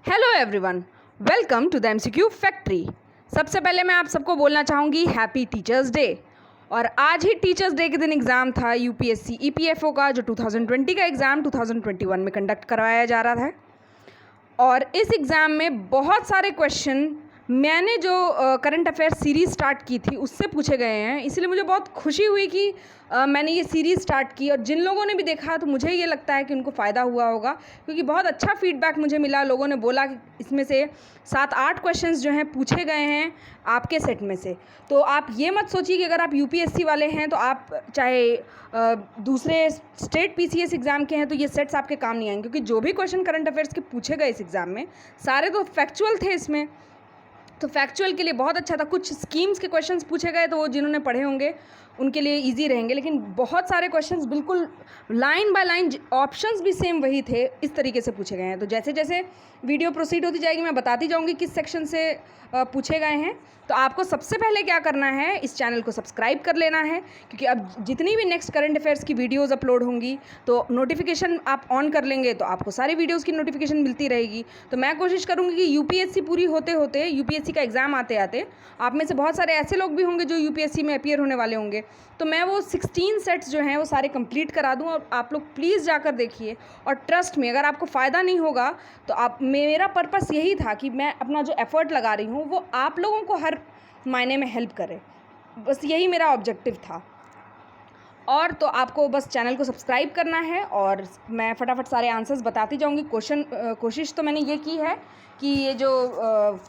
Hello everyone, welcome to the MCQ factory. सबसे पहले मैं आप सबको बोलना चाहूँगी हैप्पी टीचर्स डे। और आज ही टीचर्स डे के दिन एग्ज़ाम था यूपीएससी ईपीएफओ का, जो 2020 का एग्ज़ाम 2021 में कंडक्ट करवाया जा रहा था। और इस एग्ज़ाम में बहुत सारे क्वेश्चन मैंने जो करंट अफेयर सीरीज़ स्टार्ट की थी उससे पूछे गए हैं, इसलिए मुझे बहुत खुशी हुई कि मैंने ये सीरीज़ स्टार्ट की। और जिन लोगों ने भी देखा तो मुझे ये लगता है कि उनको फ़ायदा हुआ होगा, क्योंकि बहुत अच्छा फीडबैक मुझे मिला। लोगों ने बोला कि इसमें से 7-8 क्वेश्चंस जो हैं पूछे गए हैं आपके सेट में से। तो आप ये मत सोचिए कि अगर आप यूपीएससी वाले हैं तो आप चाहे दूसरे स्टेट पीसीएस एग्ज़ाम के हैं तो ये सेट्स आपके काम नहीं आएंगे, क्योंकि जो भी क्वेश्चन करंट अफेयर्स के पूछे गए इस एग्ज़ाम में सारे तो फैक्चुअल थे इसमें। तो फैक्चुअल के लिए बहुत अच्छा था। कुछ स्कीम्स के क्वेश्चंस पूछे गए तो वो जिन्होंने पढ़े होंगे उनके लिए इजी रहेंगे, लेकिन बहुत सारे क्वेश्चंस बिल्कुल लाइन बाय लाइन, ऑप्शंस भी सेम वही थे, इस तरीके से पूछे गए हैं। तो जैसे जैसे वीडियो प्रोसीड होती जाएगी मैं बताती जाऊंगी किस सेक्शन से पूछे गए हैं। तो आपको सबसे पहले क्या करना है, इस चैनल को सब्सक्राइब कर लेना है, क्योंकि अब जितनी भी नेक्स्ट करंट अफेयर्स की वीडियोज़ अपलोड होंगी तो नोटिफिकेशन आप ऑन कर लेंगे तो आपको सारी वीडियोज़ की नोटिफिकेशन मिलती रहेगी। तो मैं कोशिश करूँगी कि यूपीएससी पूरी होते होते, यूपीएससी का एग्ज़ाम आते आते, आप में से बहुत सारे ऐसे लोग भी होंगे जो यूपीएससी में अपीयर होने वाले होंगे, तो मैं वो 16 सेट्स जो हैं वो सारे कंप्लीट करा दूं। और आप लोग प्लीज़ जाकर देखिए। और ट्रस्ट में, अगर आपको फ़ायदा नहीं होगा तो आप, मेरा पर्पस यही था कि मैं अपना जो एफ़र्ट लगा रही हूँ वो आप लोगों को हर मायने में हेल्प करे, बस यही मेरा ऑब्जेक्टिव था। और तो आपको बस चैनल को सब्सक्राइब करना है और मैं फटाफट सारे आंसर्स बताती जाऊँगी। कोशिश तो मैंने ये की है कि ये जो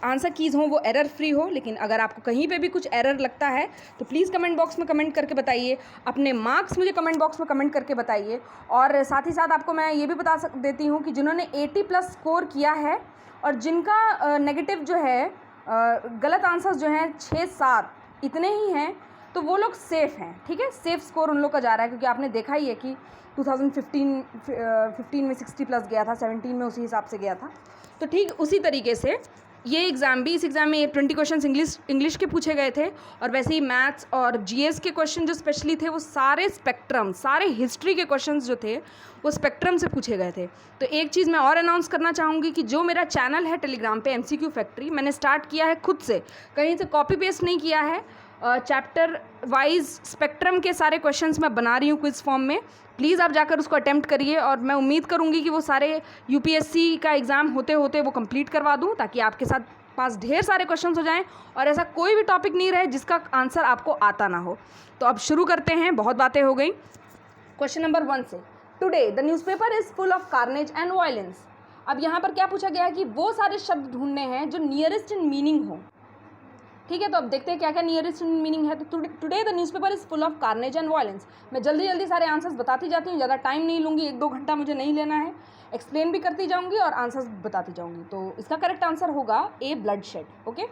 आंसर कीज़ हों वो एरर फ्री हो, लेकिन अगर आपको कहीं पे भी कुछ एरर लगता है तो प्लीज़ कमेंट बॉक्स में कमेंट करके बताइए। अपने मार्क्स मुझे कमेंट बॉक्स में कमेंट करके बताइए। और साथ ही साथ आपको मैं ये भी बता देती हूँ कि जिन्होंने 80+ स्कोर किया है और जिनका नेगेटिव जो है, गलत आंसर्स जो हैं 6-7 इतने ही हैं, तो वो लोग सेफ़ हैं। ठीक है, सेफ़ स्कोर उन लोग का जा रहा है, क्योंकि आपने देखा ही है कि 2015 में 60+ गया था, 17 में उसी हिसाब से गया था। तो ठीक उसी तरीके से ये एग्ज़ाम भी, इस एग्ज़ाम में 20 क्वेश्चन इंग्लिश के पूछे गए थे। और वैसे ही मैथ्स और जीएस के क्वेश्चन जो स्पेशली थे वो सारे स्पेक्ट्रम, सारे हिस्ट्री के क्वेश्चंस जो थे वो स्पेक्ट्रम से पूछे गए थे। तो एक चीज़ मैं और अनाउंस करना चाहूँगी कि जो मेरा चैनल है टेलीग्राम पे एमसीक्यू फैक्ट्री, मैंने स्टार्ट किया है खुद से, कहीं से कॉपी पेस्ट नहीं किया है। चैप्टर वाइज स्पेक्ट्रम के सारे क्वेश्चंस मैं बना रही हूँ क्विज फॉर्म में। प्लीज़ आप जाकर उसको अटेम्प्ट करिए, और मैं उम्मीद करूँगी कि वो सारे यूपीएससी का एग्ज़ाम होते होते वो कंप्लीट करवा दूँ, ताकि आपके साथ पास ढेर सारे क्वेश्चंस हो जाएं और ऐसा कोई भी टॉपिक नहीं रहे जिसका आंसर आपको आता ना हो। तो अब शुरू करते हैं, बहुत बातें हो गई। क्वेश्चन नंबर 1 से, today the newspaper is full of carnage and violence. अब यहाँ पर क्या पूछा गया है कि वो सारे शब्द ढूंढने हैं जो नियरेस्ट इन मीनिंग हो। ठीक है, तो अब देखते हैं क्या क्या नियरेस्ट मीनिंग है। तो today the newspaper is full of carnage and violence. मैं जल्दी जल्दी सारे आंसर्स बताती जाती हूँ, ज़्यादा टाइम नहीं लूँगी, 1-2 घंटा मुझे नहीं लेना है। एक्सप्लेन भी करती जाऊँगी और आंसर्स बताती जाऊँगी। तो इसका करेक्ट आंसर होगा ए, ब्लड शेड। ओके,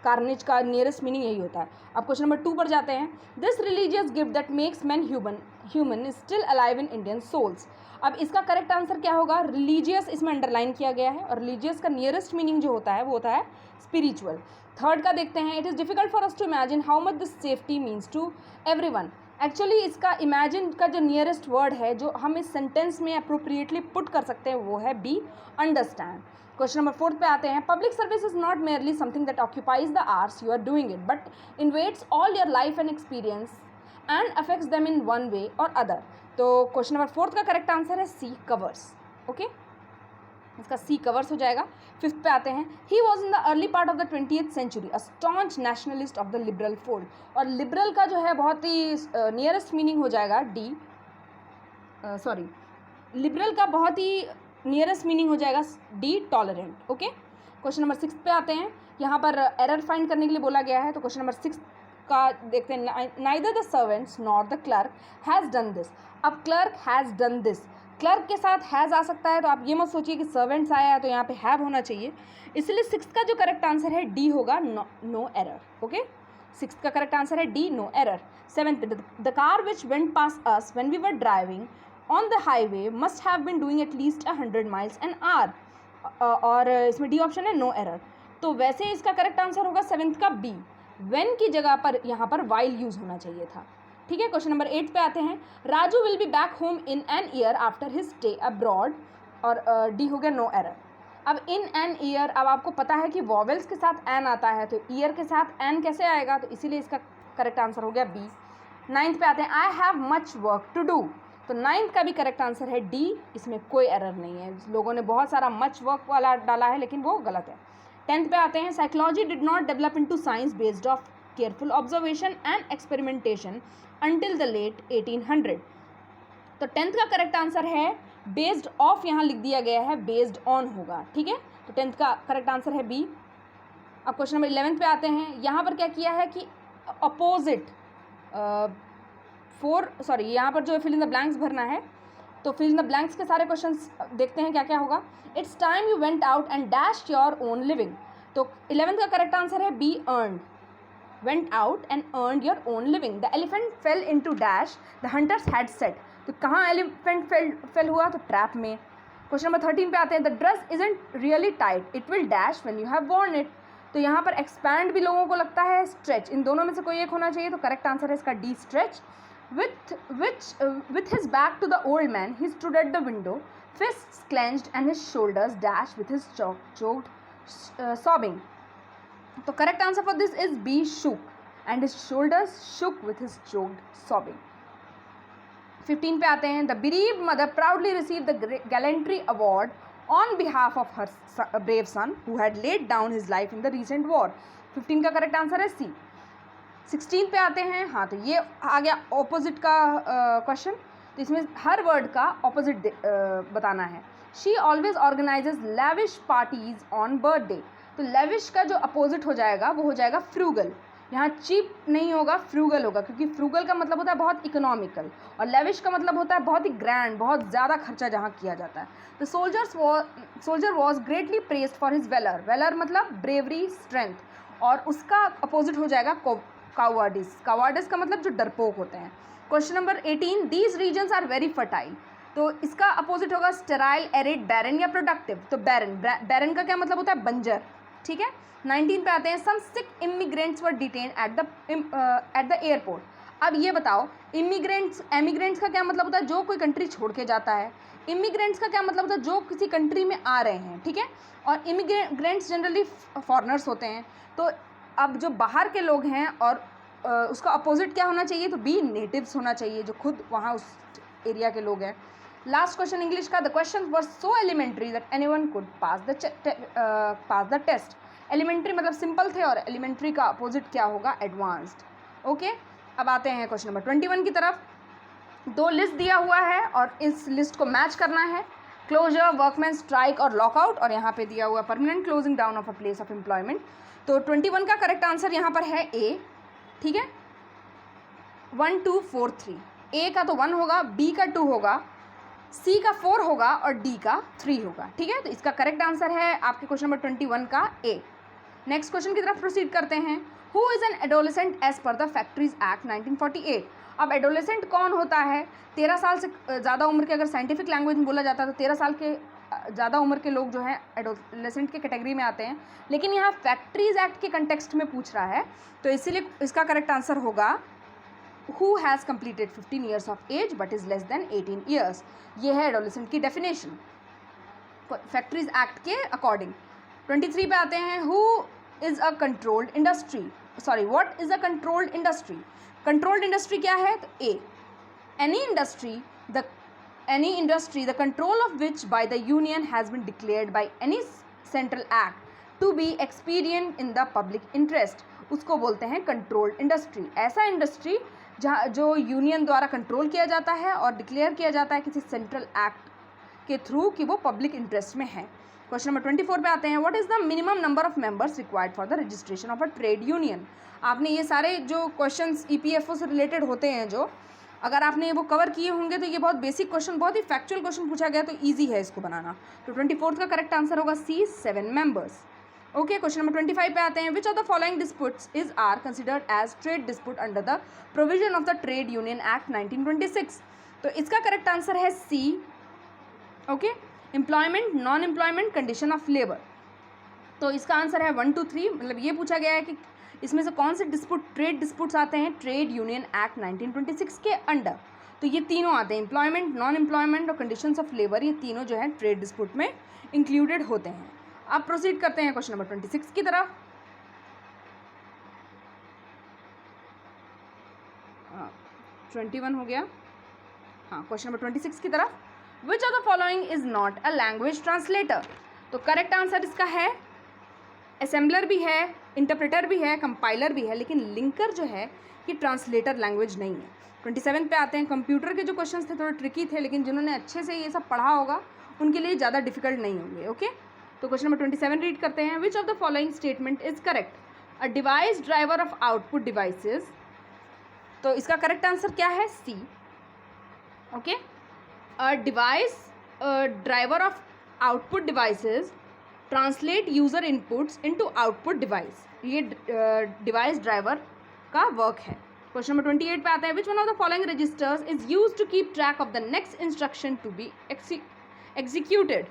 कार्नेज का नियरेस्ट मीनिंग यही होता है। अब क्वेश्चन नंबर 2 पर जाते हैं। This religious gift that makes man human is still alive in Indian souls. अब इसका करेक्ट आंसर क्या होगा, रिलीजियस इसमें अंडरलाइन किया गया है, और रिलीजियस का नियरेस्ट मीनिंग जो होता है वो होता है स्पिरिचुअल। थर्ड का देखते हैं। It is difficult for us to imagine how much this safety means to everyone. Actually इसका इमेजिन का जो नियरेस्ट वर्ड है जो हम इस सेंटेंस में अप्रोप्रिएटली पुट कर सकते हैं वो है बी, अंडरस्टैंड। क्वेश्चन नंबर 4 पे आते हैं। Public service is not merely something that occupies the hours you are doing it, but invades all your life and experience and affects them in one way or other. तो question number 4 का correct answer है सी, covers. Okay, इसका सी covers हो जाएगा। 5th पे आते हैं। He was in the early part of the 20th century a staunch nationalist of the liberal fold. और लिबरल का जो है बहुत ही नियरेस्ट मीनिंग हो जाएगा डी, सॉरी, लिबरल का बहुत ही नियरेस्ट मीनिंग हो जाएगा D, tolerant. Okay, question number 6 पे आते हैं। यहाँ पर एरर फाइंड करने के लिए बोला गया है। तो क्वेश्चन नंबर 6 का देखते हैं। Neither the servants nor the clerk has done this. अब clerk has done this, clerk के साथ हैज़ आ सकता है, तो आप ये मत सोचिए कि सर्वेंट्स आया है तो यहाँ पे हैव होना चाहिए। इसलिए 6th का जो करेक्ट आंसर है डी होगा, नो एरर। ओके, 6th का करेक्ट आंसर है D, no error. 7th, the car which went past us when we were driving on the highway must have been doing at least 100 miles an hour। और इसमें D option है, no error. तो वैसे इसका correct answer होगा 7th का B, when की जगह पर यहाँ पर वाइल यूज़ होना चाहिए था। ठीक है, क्वेश्चन नंबर 8 पे आते हैं। Raju will be back home in an year after his stay abroad, और डी हो गया, नो एरर। अब इन एन ईयर, अब आपको पता है कि वॉवेल्स के साथ एन आता है, तो ईयर के साथ एन कैसे आएगा, तो इसीलिए इसका करेक्ट आंसर हो गया बी। 9th पे आते हैं, I have much work to do, तो 9th का भी करेक्ट आंसर है डी, इसमें कोई एरर नहीं है। लोगों ने बहुत सारा मच वर्क वाला डाला है लेकिन वो गलत है। 10th पे आते हैं, psychology did not develop into science based of careful observation and experimentation until the late 1800, तो 10th का करेक्ट आंसर है बेस्ड ऑफ, यहाँ लिख दिया गया है बेस्ड ऑन होगा, ठीक है, तो 10th का करेक्ट आंसर है बी। अब क्वेश्चन नंबर 11th पे आते हैं, यहाँ पर क्या किया है कि अपोजिट यहाँ पर जो फिल इन द ब्लैंक्स भरना है, तो फिल इन द ब्लैंक्स के सारे क्वेश्चंस देखते हैं क्या क्या होगा। It's time you went out and dashed your own living, तो 11th का करेक्ट आंसर है B, earned, went out and earned your own living. The elephant fell into dash, the hunters had said, तो कहाँ elephant fail हुआ, तो trap में। Question number 13 पे आते हैं, the dress isn't really tight, it will dash when you have Warne it, तो यहाँ पर एक्सपैंड भी लोगों को लगता है, स्ट्रेच, इन दोनों में से कोई एक होना चाहिए, तो करेक्ट आंसर है इसका D, stretch. with his back to the old man he stood at the window, fists clenched and his shoulders dashed with his choked sobbing, तो correct answer for this is B, shook, and his shoulders shook with his choked sobbing. 15 पे आते हैं, the bereaved mother proudly received the gallantry award on behalf of her brave son who had laid down his life in the recent war, 15 का correct answer है सी। 16 पे आते हैं, हाँ तो ये आ गया ऑपोजिट का क्वेश्चन, तो इसमें हर वर्ड का ऑपोजिट बताना है। She always organises lavish parties on birthday, तो लैविश का जो अपोजिट हो जाएगा वो हो जाएगा फ्रूगल, यहाँ चीप नहीं होगा, फ्रूगल होगा, क्योंकि फ्रूगल का मतलब होता है बहुत इकोनॉमिकल और लैविश का मतलब होता है बहुत ही ग्रैंड, बहुत ज़्यादा खर्चा जहाँ किया जाता है। The soldier was greatly pressed for his valour, valour मतलब ब्रेवरी, स्ट्रेंथ, और उसका अपोजिट हो जाएगा कावर्डिस, कावर्डिस का मतलब जो डरपोक होते हैं। Question number 18, these reasons are very fertile, तो इसका अपोजिट होगा स्टेराइल, एरिड, बैरन या प्रोडक्टिव, तो बैरन, बैरन का क्या मतलब होता है, बंजर, ठीक है। 19 पे आते हैं, सम 6 immigrants were detain at the airport, अब ये बताओ एमिग्रेंट्स का क्या मतलब होता है, जो कोई कंट्री छोड़ के जाता है, इमिग्रेंट्स का क्या मतलब होता है, जो किसी कंट्री में आ रहे हैं, ठीक है, और इमिग्रेंट्स जनरली फॉरेनर्स होते हैं, तो अब जो बाहर के लोग हैं और उसका अपोजिट क्या होना चाहिए, तो बी, नेटिव्स होना चाहिए, जो खुद वहाँ उस एरिया के लोग हैं। लास्ट क्वेश्चन इंग्लिश का, the question were so elementary that anyone could pass the test, elementary मतलब सिंपल थे और एलिमेंट्री का अपोजिट क्या होगा, एडवांस्ड, ओके। अब आते हैं क्वेश्चन नंबर 21 की तरफ, दो लिस्ट दिया हुआ है और इस लिस्ट को मैच करना है, क्लोजर, वर्कमैन स्ट्राइक और लॉकआउट, और यहाँ पे दिया हुआ permanent closing down of a place of employment, तो 21 का करेक्ट आंसर यहाँ पर है ए, ठीक है, 1 2 4 3, ए का तो 1 होगा, बी का 2 होगा, सी का 4 होगा और डी का 3 होगा, ठीक है, तो इसका करेक्ट आंसर है आपके क्वेश्चन नंबर 21 का ए। नेक्स्ट क्वेश्चन की तरफ प्रोसीड करते हैं, who is an adolescent as per the factories act 1948, अब एडोलेसेंट कौन होता है, 13 साल से ज़्यादा उम्र के, अगर साइंटिफिक लैंग्वेज में बोला जाता है तो 13 साल के ज़्यादा उम्र के लोग जो हैं एडोलेसेंट के कैटेगरी में आते हैं, लेकिन यहाँ फैक्ट्रीज एक्ट के कंटेक्स्ट में पूछ रहा है, तो इसीलिए इसका करेक्ट आंसर होगा who has completed 15 years of age but is less than 18 years, ये है एडोलेसेंट की डेफिनेशन फैक्ट्रीज एक्ट के अकॉर्डिंग। 23 पे आते हैं, who is a controlled industry, sorry what is a controlled industry, controlled industry क्या है, तो A, any industry the control of which by the union has been declared by any central act to be expedient in the public interest, उसको बोलते हैं controlled industry, ऐसा industry जहाँ जो union द्वारा कंट्रोल किया जाता है और डिक्लेयर किया जाता है किसी सेंट्रल एक्ट के थ्रू कि वो पब्लिक इंटरेस्ट में है। क्वेश्चन नंबर 24 पे आते हैं, what is the minimum number of members required for the registration of a trade union, आपने ये सारे जो क्वेश्चंस ईपीएफओ से रिलेटेड होते हैं, जो अगर आपने वो कवर किए होंगे तो ये बहुत बेसिक क्वेश्चन, बहुत ही फैक्चुअल क्वेश्चन पूछा गया, तो ईजी है इसको बनाना, तो 24 का करेक्ट आंसर होगा C, 7 members, okay. Question number 25 पे आते हैं, which of the following disputes is are considered as trade dispute under the provision of the trade union act 1926, तो इसका करेक्ट आंसर है C, okay, employment, non employment, condition of labour, तो इसका answer है 1 2 3, मतलब ये पूछा गया है कि इसमें से कौन से ट्रेड डिस्प्यूट्स आते हैं ट्रेड यूनियन एक्ट 1926 के अंडर, तो ये तीनों आते हैं, एम्प्लॉयमेंट, नॉन एम्प्लॉयमेंट और कंडीशंस ऑफ लेबर, ये तीनों जो है ट्रेड डिस्प्यूट में इंक्लूडेड होते हैं। अब प्रोसीड करते हैं क्वेश्चन नंबर 26 की तरफ। 21 हो गया, हाँ, क्वेश्चन नंबर 26 की तरफ। विच of the following is not a language translator? तो करेक्ट आंसर इसका है असेंबलर भी है, इंटरप्रेटर भी है, कंपाइलर भी है, लेकिन लिंकर जो है ये ट्रांसलेटर लैंग्वेज नहीं है। 27 पे आते हैं। कंप्यूटर के जो क्वेश्चंस थे थोड़े ट्रिकी थे, लेकिन जिन्होंने अच्छे से ये सब पढ़ा होगा उनके लिए ज़्यादा डिफिकल्ट नहीं होंगे। ओके, तो क्वेश्चन नंबर 27 रीड करते हैं। Which of the following statement is correct? A device driver of output devices. तो इसका करेक्ट आंसर क्या है? C. Okay, a device driver of output devices translate user inputs into output device. ये device driver का work है। Question number 28 पे आता है। Which one of the following registers is use to keep track of the next instruction to be executed?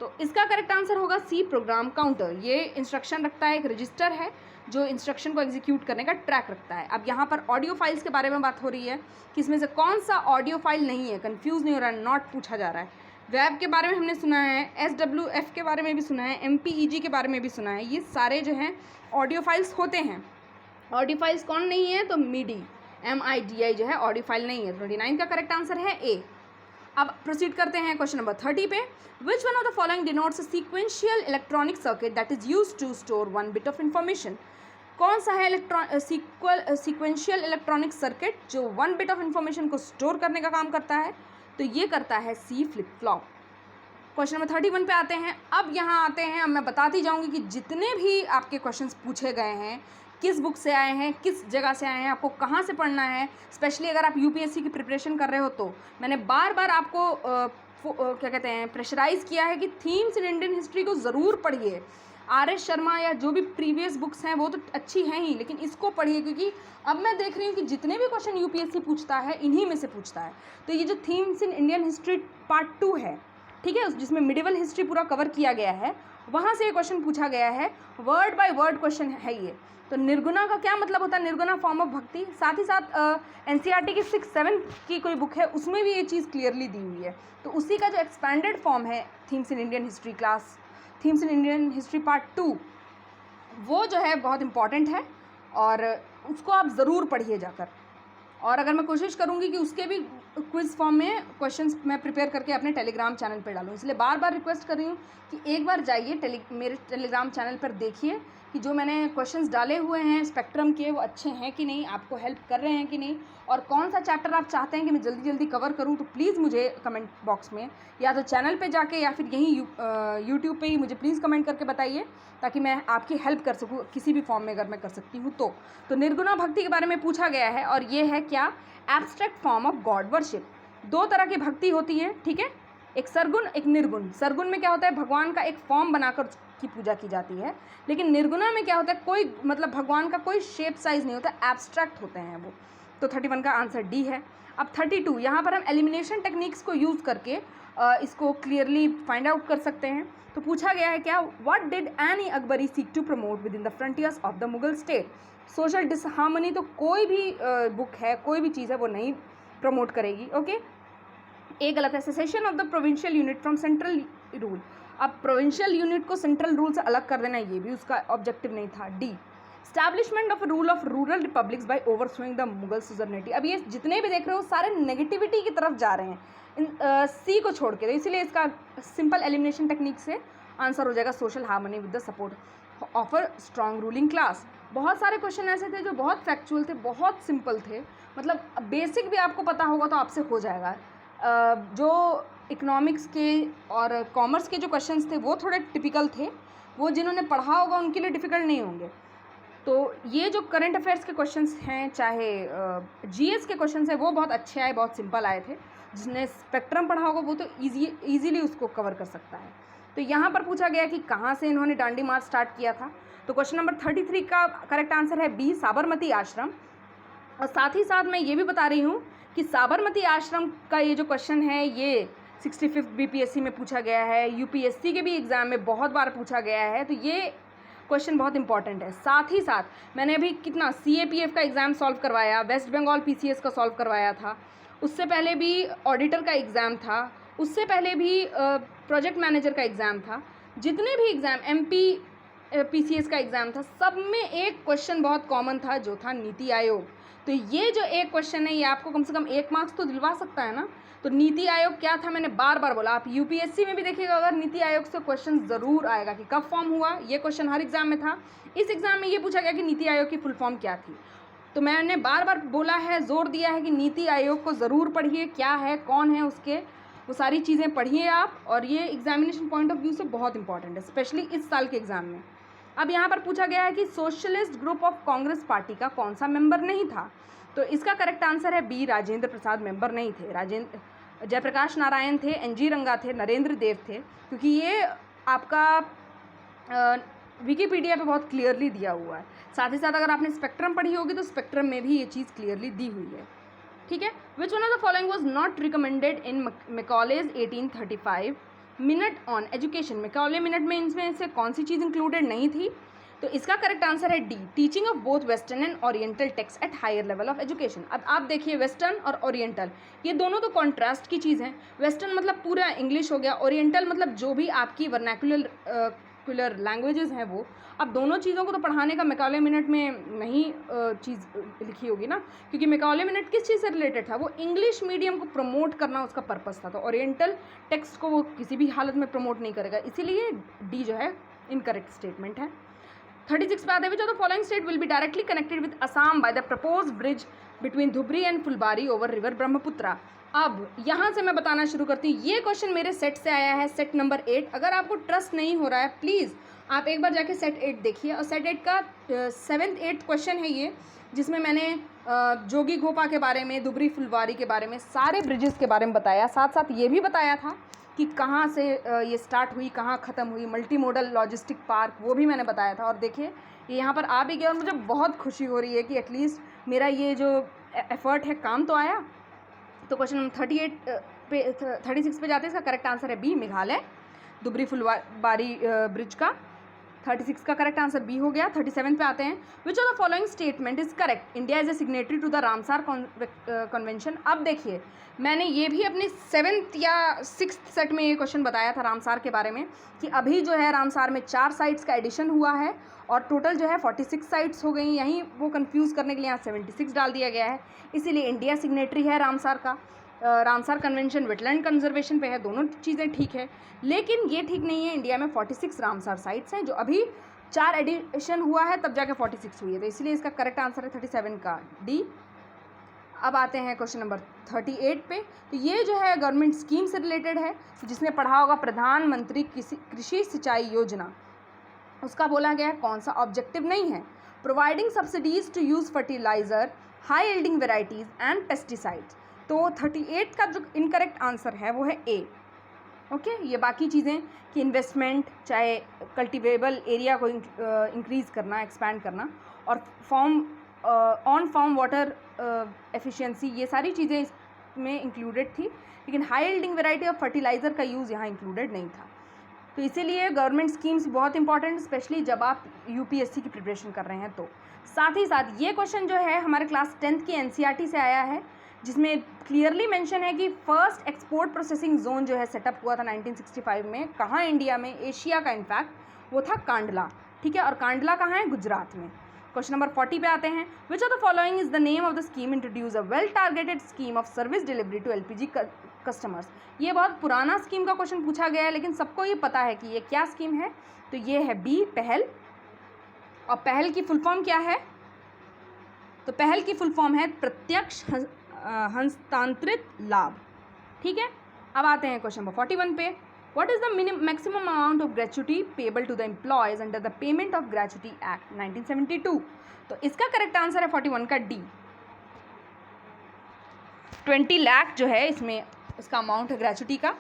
तो इसका correct answer होगा सी, program counter. ये इंस्ट्रक्शन रखता है, एक रजिस्टर है जो इंस्ट्रक्शन को एग्जीक्यूट करने का ट्रैक रखता है। अब यहाँ पर ऑडियो फाइल्स के बारे में बात हो रही है कि इसमें से कौन सा ऑडियो फाइल नहीं है, कंफ्यूज नहीं हो रहा है, नॉट पूछा जा रहा है। वेब के बारे में हमने सुना है, SWF के बारे में भी सुना है, MPEG के बारे में भी सुना है। ये सारे जो हैं ऑडियो फाइल्स होते हैं। ऑडियो फाइल्स कौन नहीं है? तो MIDI, MIDI जो है ऑडियो फाइल नहीं है। 29 का करेक्ट आंसर है ए। अब प्रोसीड करते हैं क्वेश्चन नंबर 30 पे। Which one of the following denotes a sequential electronic circuit that is use to store one bit of information? कौन सा है सीक्वेंशियल इलेक्ट्रॉनिक सर्किट जो वन बिट ऑफ इंफॉर्मेशन को स्टोर करने का काम करता है? तो ये करता है C, flip flop. Question number 31 पे आते हैं। अब यहाँ आते हैं, अब मैं बताती जाऊँगी कि जितने भी आपके क्वेश्चंस पूछे गए हैं किस बुक से आए हैं, किस जगह से आए हैं, आपको कहाँ से पढ़ना है। स्पेशली अगर आप UPSC की प्रिपरेशन कर रहे हो तो मैंने बार बार आपको क्या कहते हैं प्रेशराइज़ किया है कि थीम्स इन इंडियन हिस्ट्री को ज़रूर पढ़िए। RS शर्मा या जो भी प्रीवियस बुक्स हैं वो तो अच्छी हैं ही, लेकिन इसको पढ़िए क्योंकि अब मैं देख रही हूँ कि जितने भी क्वेश्चन UPSC पूछता है इन्हीं में से पूछता है। तो ये जो themes in Indian history part 2 है, ठीक है, जिसमें मिडिवल हिस्ट्री पूरा कवर किया गया है, वहाँ से ये क्वेश्चन पूछा गया है। वर्ड बाय वर्ड क्वेश्चन है ये। तो निर्गुणा का क्या मतलब होता है? निर्गुणा फॉर्म ऑफ भक्ति। साथ ही साथ NCERT की 6-7 की कोई बुक है उसमें भी ये चीज़ क्लियरली दी हुई है। तो उसी का जो एक्सपैंडेड फॉर्म है themes in Indian history class, themes in Indian history part 2, वो जो है बहुत इंपॉर्टेंट है और उसको आप ज़रूर पढ़िए जाकर। और अगर मैं कोशिश करूँगी कि उसके भी क्विज़ फॉर्म में क्वेश्चंस मैं प्रिपेयर करके अपने टेलीग्राम चैनल पर डालूँ, इसलिए बार बार रिक्वेस्ट कर रही हूँ कि एक बार जाइए मेरे टेलीग्राम चैनल पर देखिए कि जो मैंने क्वेश्चंस डाले हुए हैं स्पेक्ट्रम के वो अच्छे हैं कि नहीं, आपको हेल्प कर रहे हैं कि नहीं, और कौन सा चैप्टर आप चाहते हैं कि मैं जल्दी जल्दी कवर करूं। तो प्लीज़ मुझे कमेंट बॉक्स में या तो चैनल पे जाके या फिर यहीं यूट्यूब पे ही मुझे प्लीज़ कमेंट करके बताइए ताकि मैं आपकी हेल्प कर सकूं किसी भी फॉर्म में अगर मैं कर सकती हूँ तो निर्गुणा भक्ति के बारे में पूछा गया है और ये है क्या? Abstract form of God worship. 2 तरह की भक्ति होती है, ठीक है, एक सरगुण एक निर्गुण। सरगुण में क्या होता है? भगवान का एक फॉर्म बनाकर की पूजा की जाती है, लेकिन निर्गुणा में क्या होता है? कोई मतलब भगवान का कोई शेप साइज नहीं होता, एब्स्ट्रैक्ट होते हैं वो। तो 31 का आंसर डी है। अब 32, यहाँ पर हम एलिमिनेशन टेक्निक्स को यूज़ करके इसको क्लियरली फाइंड आउट कर सकते हैं। तो पूछा गया है क्या? व्हाट डिड एनी अकबरी seek to promote within the frontiers of the Mughal state? Social disharmony तो कोई भी बुक है, कोई भी चीज़ है वो नहीं प्रमोट करेगी। ओके, एक गलत है। Cessation of the provincial unit from central rule. अब प्रोविंशियल यूनिट को सेंट्रल रूल से अलग कर देना ये भी उसका ऑब्जेक्टिव नहीं था। D, establishment of rule of rural republics by overthrowing the Mughal suzerainty. अब ये जितने भी देख रहे हो सारे नेगेटिविटी की तरफ जा रहे हैं सी को छोड़ के, तो इसलिए इसका सिंपल एलिमिनेशन टेक्निक से आंसर हो जाएगा social harmony with the support of a strong ruling class. बहुत सारे क्वेश्चन ऐसे थे जो बहुत फैक्चुअल थे, बहुत सिंपल थे, मतलब बेसिक भी आपको पता होगा तो आपसे हो जाएगा। जो इकोनॉमिक्स के और कॉमर्स के जो क्वेश्चंस थे वो थोड़े टिपिकल थे, वो जिन्होंने पढ़ा होगा उनके लिए डिफ़िकल्ट नहीं होंगे। तो ये जो करंट अफेयर्स के क्वेश्चंस हैं, चाहे GS के क्वेश्चंस हैं, वो बहुत अच्छे आए, बहुत सिंपल आए थे। जिसने स्पेक्ट्रम पढ़ा होगा वो तो ईजीली उसको कवर कर सकता है। तो यहाँ पर पूछा गया कि कहाँ से इन्होंने डांडी मार्च स्टार्ट किया था। तो क्वेश्चन नंबर 33 का करेक्ट आंसर है बी, साबरमती आश्रम। और साथ ही साथ मैं ये भी बता रही हूँ कि साबरमती आश्रम का ये जो क्वेश्चन है ये 65th BPSC में पूछा गया है, UPSC के भी एग्ज़ाम में बहुत बार पूछा गया है। तो ये क्वेश्चन बहुत इंपॉर्टेंट है। साथ ही साथ मैंने अभी कितना CAPF का एग्ज़ाम सॉल्व करवाया, वेस्ट बंगाल PCS का सॉल्व करवाया था, उससे पहले भी ऑडिटर का एग्ज़ाम था, उससे पहले भी प्रोजेक्ट मैनेजर का एग्ज़ाम था। जितने भी एग्ज़ाम MP PCS का एग्ज़ाम था, सब में एक क्वेश्चन बहुत कॉमन था, जो था नीति आयोग। तो ये जो एक क्वेश्चन है, ये आपको कम से कम 1 मार्क्स तो दिलवा सकता है ना। तो नीति आयोग क्या था, मैंने बार बार बोला, आप UPSC में भी देखिएगा, अगर नीति आयोग से क्वेश्चन ज़रूर आएगा कि कब फॉर्म हुआ। ये क्वेश्चन हर एग्ज़ाम में था। इस एग्ज़ाम में ये पूछा गया कि नीति आयोग की फुल फॉर्म क्या थी। तो मैंने बार बार बोला है, जोर दिया है कि नीति आयोग को ज़रूर पढ़िए, क्या है, कौन है उसके, वो सारी चीज़ें पढ़िए आप। और ये एग्जामिनेशन पॉइंट ऑफ व्यू से बहुत इंपॉर्टेंट है, स्पेशली इस साल के एग्ज़ाम में। अब यहाँ पर पूछा गया है कि socialist group of Congress party का कौन सा मेंबर नहीं था। तो इसका करेक्ट आंसर है बी, राजेंद्र प्रसाद मेंबर नहीं थे। जयप्रकाश नारायण थे, NG रंगा थे, नरेंद्र देव थे, क्योंकि ये आपका विकीपीडिया पे बहुत क्लियरली दिया हुआ है। साथ ही साथ अगर आपने स्पेक्ट्रम पढ़ी होगी तो स्पेक्ट्रम में भी ये चीज़ क्लियरली दी हुई है। ठीक है। Which one of the following was not recommended in Macaulay's 1835 minute on education. Macaulay minute में इनमें से कौन सी चीज़ इंक्लूडेड नहीं थी। तो इसका करेक्ट आंसर है D, teaching of both western and oriental text at higher level of education. अब आप देखिए, वेस्टर्न और ओरिएंटल ये दोनों तो कॉन्ट्रास्ट की चीज़ हैं। वेस्टर्न मतलब पूरा इंग्लिश हो गया, ओरिएंटल मतलब जो भी आपकी वर्नाकुलर लैंग्वेजेस हैं वो। अब दोनों चीज़ों को तो पढ़ाने का मैकॉले मिनट में नहीं चीज़ लिखी होगी ना, क्योंकि मैकॉले मिनट किस चीज़ से रिलेटेड था, वो इंग्लिश मीडियम को प्रमोट करना उसका पर्पस था। तो ओरिएंटल टेक्स्ट को वो किसी भी हालत में प्रमोट नहीं करेगा, इसीलिए डी जो है इनकरेक्ट स्टेटमेंट है। 36 पे आते हैं, which of the following state will be directly connected with Assam by the propose bridge between Dhubri and Phulbari over river Brahmaputra. अब यहाँ से मैं बताना शुरू करती हूँ। ये क्वेश्चन मेरे सेट से आया है, सेट नंबर 8। अगर आपको ट्रस्ट नहीं हो रहा है, प्लीज़ आप एक बार जाके सेट 8 देखिए। और सेट 8 का 7th 8th क्वेश्चन है ये, जिसमें मैंने जोगी घोपा के बारे में, धुबरी फुलबारी के बारे में, सारे ब्रिजेस के बारे में बताया। साथ साथ ये भी बताया था कि कहाँ से ये स्टार्ट हुई, कहाँ ख़त्म हुई, मल्टी मॉडल लॉजिस्टिक पार्क, वो भी मैंने बताया था। और देखिए ये यहाँ पर आ भी गया, और मुझे बहुत खुशी हो रही है कि एटलीस्ट मेरा ये जो एफर्ट है काम तो आया। तो क्वेश्चन नंबर 36 पे जाते हैं। इसका करेक्ट आंसर है बी, मेघालय धुबरी फुलबारी ब्रिज का। 36 का करेक्ट आंसर बी हो गया। 37 पे आते हैं। Which of the following statement is correct, India is a signatory to the Ramsar convention. अब देखिए, मैंने ये भी अपने 7th या 6th सेट में ये क्वेश्चन बताया था रामसार के बारे में, कि अभी जो है रामसार में 4 साइट्स का एडिशन हुआ है और टोटल जो है 46 साइट्स हो गई। यहीं वो कंफ्यूज करने के लिए यहाँ 76 डाल दिया गया है, इसीलिए इंडिया सिग्नेटरी है रामसार का। रामसार कन्वेंशन वेटलैंड कंजर्वेशन पे है, दोनों चीज़ें ठीक है, लेकिन ये ठीक नहीं है, इंडिया में 46 रामसार साइट्स हैं, जो अभी 4 एडिशन हुआ है तब जाके 46 हुई है। तो इसलिए इसका करेक्ट आंसर है 37 का डी। अब आते हैं क्वेश्चन नंबर 38 पे। तो ये जो है गवर्नमेंट स्कीम से रिलेटेड है, तो जिसने पढ़ा होगा प्रधानमंत्री कृषि सिंचाई योजना, उसका बोला गया है कौन सा ऑब्जेक्टिव नहीं है, providing subsidies to use fertiliser, high yielding varieties and pesticides. तो 38 का जो इनकरेक्ट आंसर है वो है ए। ओके, ये बाकी चीज़ें कि इन्वेस्टमेंट, चाहे कल्टिवेबल एरिया को इंक्रीज़ करना, एक्सपैंड करना, और ऑन फार्म वाटर एफिशिएंसी, ये सारी चीज़ें इसमें इंक्लूडेड थी, लेकिन high yielding variety of fertiliser का यूज़ यहाँ इंक्लूडेड नहीं था। तो इसीलिए गवर्नमेंट स्कीम्स बहुत इंपॉर्टेंट, स्पेशली जब आप UPSC की प्रिपरेशन कर रहे हैं। तो साथ ही साथ ये क्वेश्चन जो है हमारे क्लास 10th की NCERT से आया है, जिसमें क्लियरली मेंशन है कि फर्स्ट एक्सपोर्ट प्रोसेसिंग जोन जो है सेटअप हुआ था 1965 में, कहाँ इंडिया में, एशिया का इनफैक्ट, वो था कांडला। ठीक है, और कांडला कहाँ है, गुजरात में। क्वेश्चन नंबर 40 पे आते हैं। Which of the following is the name of the scheme introduce a well targeted scheme of service delivery to LPG customers. ये बहुत पुराना स्कीम का क्वेश्चन पूछा गया है, लेकिन सबको ये पता है कि ये क्या स्कीम है। तो ये है बी, पहल। और पहल की फुल फॉर्म क्या है, तो पहल की फुल फॉर्म है प्रत्यक्ष हस्तांतरित लाभ। ठीक है, अब आते हैं क्वेश्चन नंबर 41 पे। What is the maximum amount of gratuity payable to the employees under the Payment of Gratuity Act 1972? तो इसका करेक्ट आंसर है 41 का डी, 20 लाख जो है इसमें इसका अमाउंट है ग्रेचुटी का।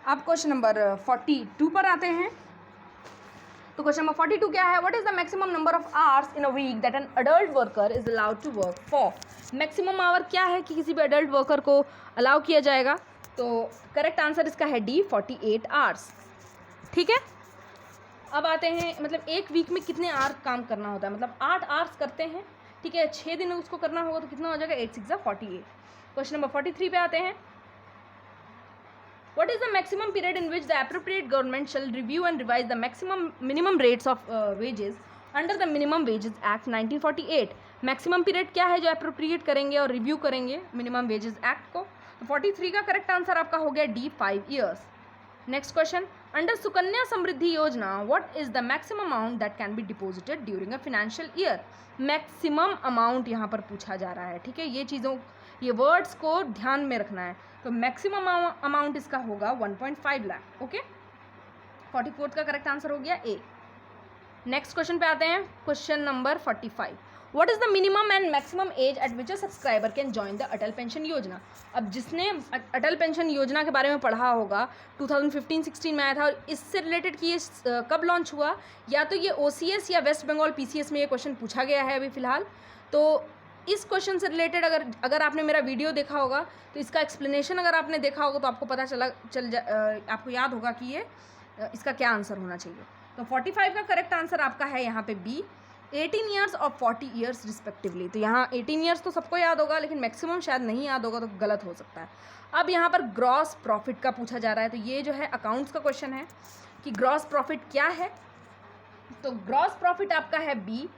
अब क्वेश्चन नंबर 42 पर आते हैं। तो क्वेश्चन नंबर 42 क्या है, what is the maximum number of hours in a week that an adult worker is allowed to work for. Maximum hour क्या है कि किसी भी अडल्ट वर्कर को अलाउ किया जाएगा। तो करेक्ट आंसर इसका है डी, 48 आवर्स। ठीक है, अब आते हैं, मतलब एक वीक में कितने आवर काम करना होता है, मतलब 8 आवर्स करते हैं। ठीक है, 6 दिन उसको करना होगा तो कितना हो जाएगा, 8 6 48। क्वेश्चन नंबर 43 पे आते हैं। What is the maximum period in which the appropriate government shall review and revise the minimum rates of wages under the Minimum Wages Act 1948? Maximum period क्या है जो अप्रोप्रिएट करेंगे और रिव्यू करेंगे मिनिमम वेजेस एक्ट को? तो 43 का correct answer आपका हो गया D, 5 years. Next question, under Sukanya Samriddhi Yojana what is the maximum amount that can be deposited during a financial year? Maximum amount यहाँ पर पूछा जा रहा है, ठीक है, ये वर्ड्स को ध्यान में रखना है। तो मैक्सिमम अमाउंट इसका होगा 1.5 लाख। ओके, 44 का करेक्ट आंसर हो गया ए। नेक्स्ट क्वेश्चन पे आते हैं, question number 45। What is the minimum and maximum age eight which a subscriber can join the Atal pension योजना? अब जिसने अटल पेंशन योजना के बारे में पढ़ा होगा, 2015-16 में आया था, और इससे रिलेटेड कि ये कब लॉन्च हुआ, या तो ये OCS या वेस्ट बंगाल PCS में ये क्वेश्चन पूछा गया है अभी फिलहाल। तो इस क्वेश्चन से रिलेटेड अगर आपने मेरा वीडियो देखा होगा तो इसका एक्सप्लेनेशन अगर आपने देखा होगा तो आपको पता आपको याद होगा कि ये इसका क्या आंसर होना चाहिए। तो 45 का करेक्ट आंसर आपका है यहाँ पे बी, 18 ईयर्स और 40 ईयर्स रिस्पेक्टिवली। तो यहाँ 18 ईयर्स तो सबको याद होगा, लेकिन मैक्सिमम शायद नहीं याद होगा, तो गलत हो सकता है। अब यहाँ पर ग्रॉस प्रॉफिट का पूछा जा रहा है, तो ये जो है अकाउंट्स का क्वेश्चन है कि ग्रॉस प्रॉफिट क्या है। तो ग्रॉस प्रॉफिट आपका है B,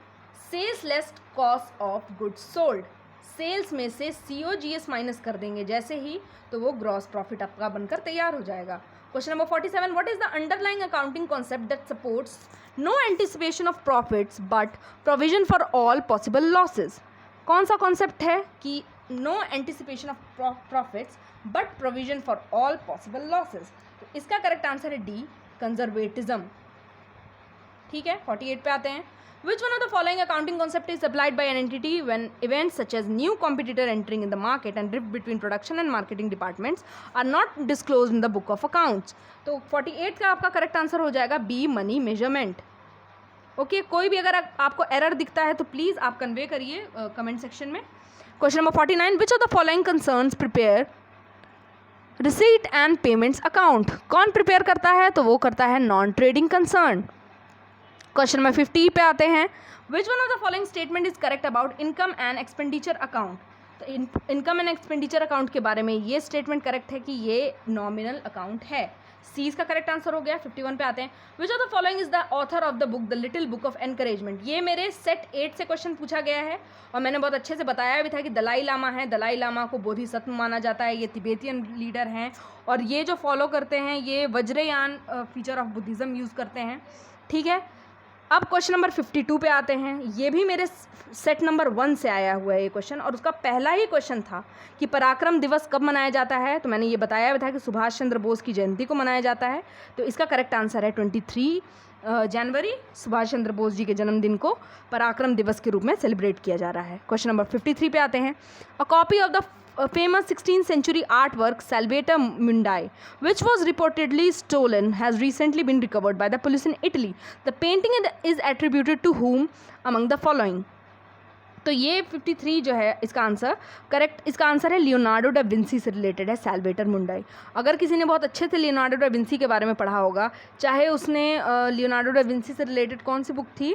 sales less cost of goods sold. Sales में से COGS माइनस कर देंगे जैसे ही, तो वो ग्रॉस प्रॉफिट आपका बनकर तैयार हो जाएगा। Question number 47, what is the underlying accounting concept that supports no anticipation of profits but provision for all possible losses? कौन सा कॉन्सेप्ट है कि no anticipation of profits but provision for all possible losses? तो इसका correct answer है D, conservatism. ठीक है, 48 पे आते हैं। Which one of the following accounting concept is applied by an entity when events such as new competitor entering in the market and drift between production and marketing departments are not disclosed in the book of accounts? तो 48 का आपका correct answer हो जाएगा B, money measurement. Okay, कोई भी अगर आपको error दिखता है तो प्लीज़ आप कन्वे करिए कमेंट सेक्शन में। Question number 49, which of the following concerns prepare receipt and payments account? कौन प्रिपेयर करता है? तो वो करता है non trading concern. Question number 50 पे आते हैं, which one of the following statement is correct about income and expenditure account? तो इनकम एंड एक्सपेंडिचर अकाउंट के बारे में ये स्टेटमेंट करेक्ट है कि ये नॉमिनल अकाउंट है। सी इसका करेक्ट आंसर हो गया। 51 पे आते हैं, which of the following is the author of the book the little book of encouragement? ये मेरे सेट 8 से क्वेश्चन पूछा गया है और मैंने बहुत अच्छे से बताया भी था कि दलाई लामा है, दलाई लामा को बोधिसत्व माना जाता है, ये तिबेतियन लीडर हैं और ये जो फॉलो करते हैं ये Vajrayana feature of Buddhism use करते हैं। ठीक है, अब क्वेश्चन नंबर 52 पे आते हैं। ये भी मेरे सेट नंबर 1 से आया हुआ है ये क्वेश्चन, और उसका पहला ही क्वेश्चन था कि पराक्रम दिवस कब मनाया जाता है? तो मैंने ये बताया भी था कि सुभाष चंद्र बोस की जयंती को मनाया जाता है। तो इसका करेक्ट आंसर है 23 जनवरी, सुभाष चंद्र बोस जी के जन्मदिन को पराक्रम दिवस के रूप में सेलिब्रेट किया जा रहा है। क्वेश्चन नंबर 53 पे आते हैं, a copy of the famous 16th century artwork Salvator Mundi, which was reportedly stolen, has recently been recovered by the police in Italy. The painting is attributed to whom among the following? तो ये 53 जो है इसका answer correct, इसका answer है Leonardo da Vinci से related है सैल्वेटर मुंडाई। अगर किसी ने बहुत अच्छे से लियोनार्डो डा विंसी के बारे में पढ़ा होगा, चाहे उसने लियोनार्डो डा विंसी से रिलेटेड कौन सी बुक थी,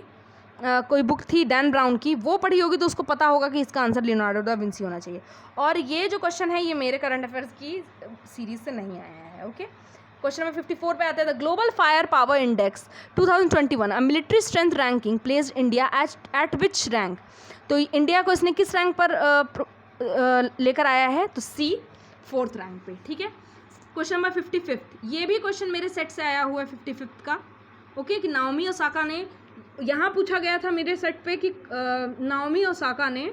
कोई बुक थी डैन ब्राउन की, वो पढ़ी होगी तो उसको पता होगा कि इसका आंसर लियोनार्डो डा विंसी होना चाहिए। और ये जो क्वेश्चन है ये मेरे करंट अफेयर्स की सीरीज से नहीं आया है। ओके, क्वेश्चन नंबर 54 पे आते हैं, the global fire power index 2021 a military strength ranking placed India at which rank? तो इंडिया को इसने किस रैंक पर लेकर आया है? तो सी, 4th रैंक पे। ठीक है, क्वेश्चन नंबर 55, ये भी क्वेश्चन मेरे सेट से आया हुआ है 55 का। ओके, कि नाओमी ओसाका ने, यहाँ पूछा गया था मेरे सेट पे कि नाओमी ओसाका ने